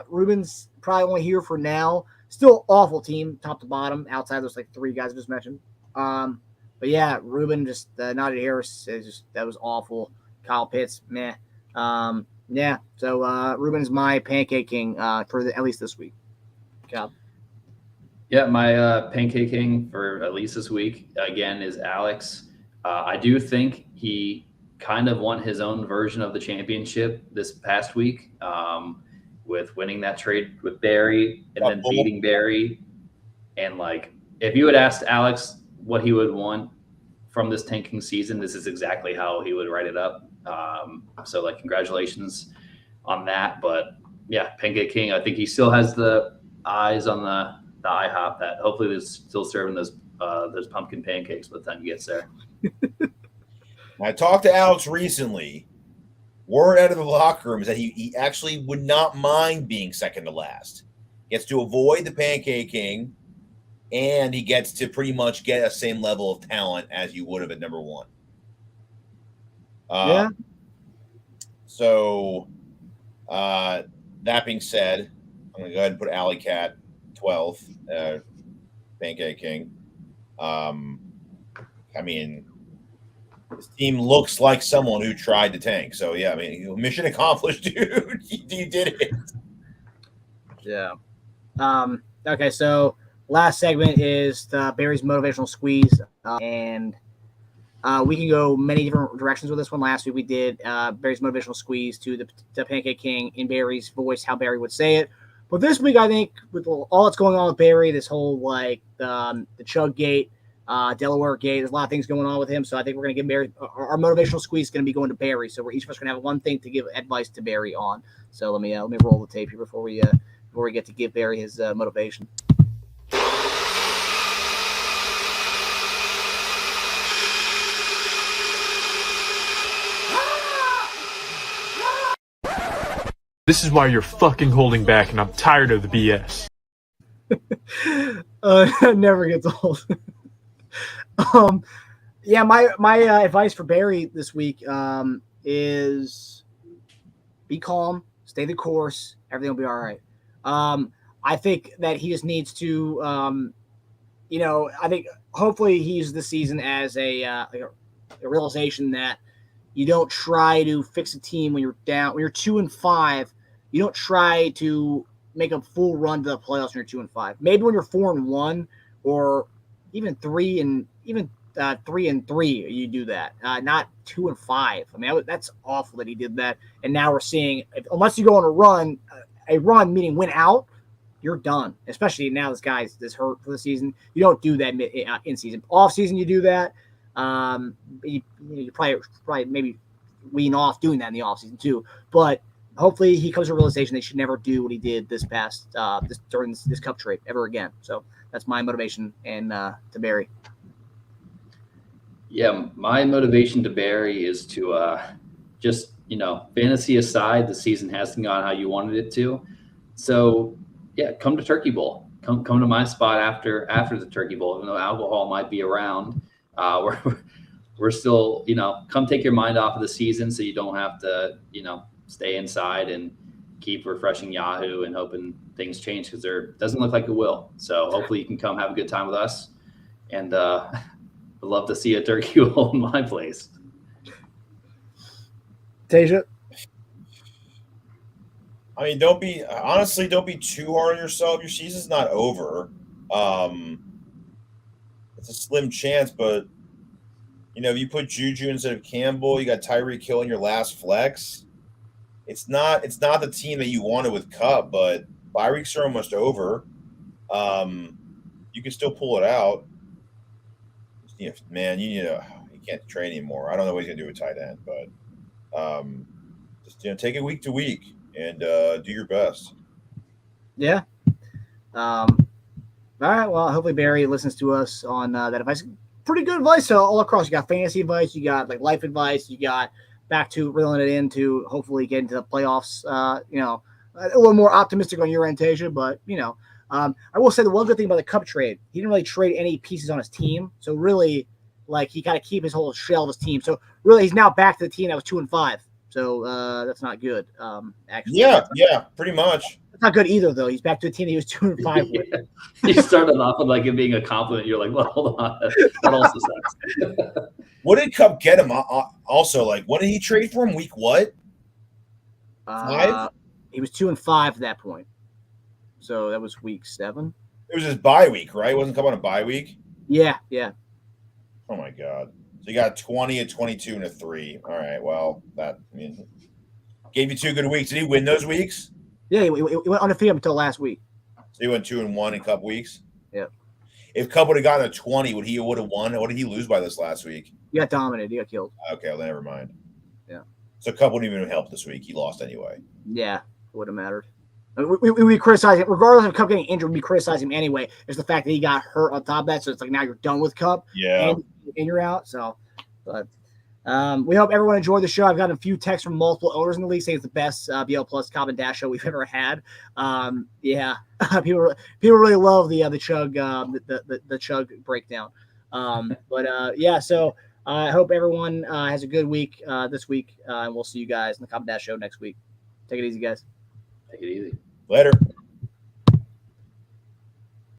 Ruben's probably only here for now. Still awful team, top to bottom, outside those like 3 guys I just mentioned. But yeah, Ruben just Najee Harris that was awful. Kyle Pitts, meh. So Ruben's my pancake king for at least this week. Cal. Yeah, my pancake king for at least this week again is Alex. I do think he kind of won his own version of the championship this past week with winning that trade with Barry and then beating Barry. And like, if you had asked Alex what he would want from this tanking season, this is exactly how he would write it up. So like, congratulations on that. But yeah, pancake king. I think he still has the eyes on the IHOP that hopefully they're still serving those pumpkin pancakes by the time he gets there. I talked to Alex recently. Word out of the locker room is that he actually would not mind being second to last. Gets to avoid the pancake king, and he gets to pretty much get a same level of talent as you would have at number 1. Yeah. So, that being said, I'm going to go ahead and put Alley Cat 12, pancake king. I mean, his team looks like someone who tried to tank. So, yeah, I mean, mission accomplished, dude. You did it. Yeah. Okay, so last segment is Barry's motivational squeeze. And we can go many different directions with this one. Last week we did Barry's motivational squeeze to the Pancake King in Barry's voice, how Barry would say it. But this week, I think, with all that's going on with Barry, this whole, like, the Chug Gate, Delaware Gate, there's a lot of things going on with him. So I think we're going to give Barry our motivational squeeze is going to be going to Barry. So we're each of us going to have one thing to give advice to Barry on. So let me roll the tape here before we get to give Barry his motivation. This is why you're fucking holding back, and I'm tired of the BS. Never gets old. My advice for Barry this week is be calm, stay the course, everything will be all right. I think that he just needs to, I think hopefully he uses this season as a realization that you don't try to fix a team when you're down. When you're 2-5, you don't try to make a full run to the playoffs when you're 2-5. Maybe when you're 4-1 or even 3-3, you do that. Not 2-5. I mean, that's awful that he did that. And now we're seeing, unless you go on a run meaning win out, you're done. Especially now this guy's hurt for the season. You don't do that in season. Off season, you do that. You probably maybe wean off doing that in the offseason too. But hopefully he comes to a realization they should never do what he did this past during this cup trade ever again. So that's my motivation and to Barry. Yeah, my motivation to Barry is to just, fantasy aside, the season hasn't gone how you wanted it to. So yeah, come to Turkey Bowl. Come to my spot after the Turkey Bowl, even though alcohol might be around. We're still, come take your mind off of the season so you don't have to, stay inside and keep refreshing Yahoo and hoping things change, because there doesn't look like it will. So hopefully you can come have a good time with us. And I'd love to see a turkey bowl in my place. Tasia? I mean, don't be too hard on yourself. Your season's not over. It's a slim chance, but if you put Juju instead of Campbell, you got Tyreek Hill in your last flex. It's not the team that you wanted with Cup, but bye weeks are almost over. You can still pull it out. Man, you can't trade anymore. I don't know what he's gonna do with tight end, but just take it week to week and do your best. Yeah. All right. Well, hopefully Barry listens to us on that advice. Pretty good advice all across. You got fantasy advice, you got like life advice, you got back to reeling it into hopefully getting to the playoffs. a little more optimistic on your end, Tasia, but I will say the one good thing about the Cup trade, he didn't really trade any pieces on his team. So really, like, he got to keep his whole shell of his team. So really, he's now back to the team that was 2-5. So that's not good. Actually, Yeah, pretty much. It's not good either, though. He's back to a team that he was 2-5 with. You started off with like it being a compliment. You're like, well, hold on, that also sucks. What did Cup get him? Also, like, what did he trade for him? Week what? 5? He was 2-5 at that point. So that was week 7. It was his bye week, right? It wasn't Cup on a bye week? Yeah. Oh, my God. So you got 20, a 22, and a 3. All right, well, gave you 2 good weeks. Did he win those weeks? Yeah, he went undefeated until last week. So he went 2-1 in Cup weeks? Yeah. If Cup would have gotten a 20, would have won? What did he lose by this last week? He got dominated. He got killed. Okay, well, never mind. Yeah. So Cup wouldn't even have helped this week. He lost anyway. Yeah, it would have mattered. We criticize him, regardless of Cup getting injured, we criticize him anyway. It's the fact that he got hurt on top of that. So it's like now you're done with Cup. Yeah. And you're out. So, but we hope everyone enjoyed the show. I've gotten a few texts from multiple owners in the league saying it's the best BL Plus Cobb and Dash show we've ever had. Yeah, people really love the chug the chug breakdown. Yeah. So I hope everyone has a good week this week, and we'll see you guys in the Cobb and Dash show next week. Take it easy, guys. Take it easy. Later.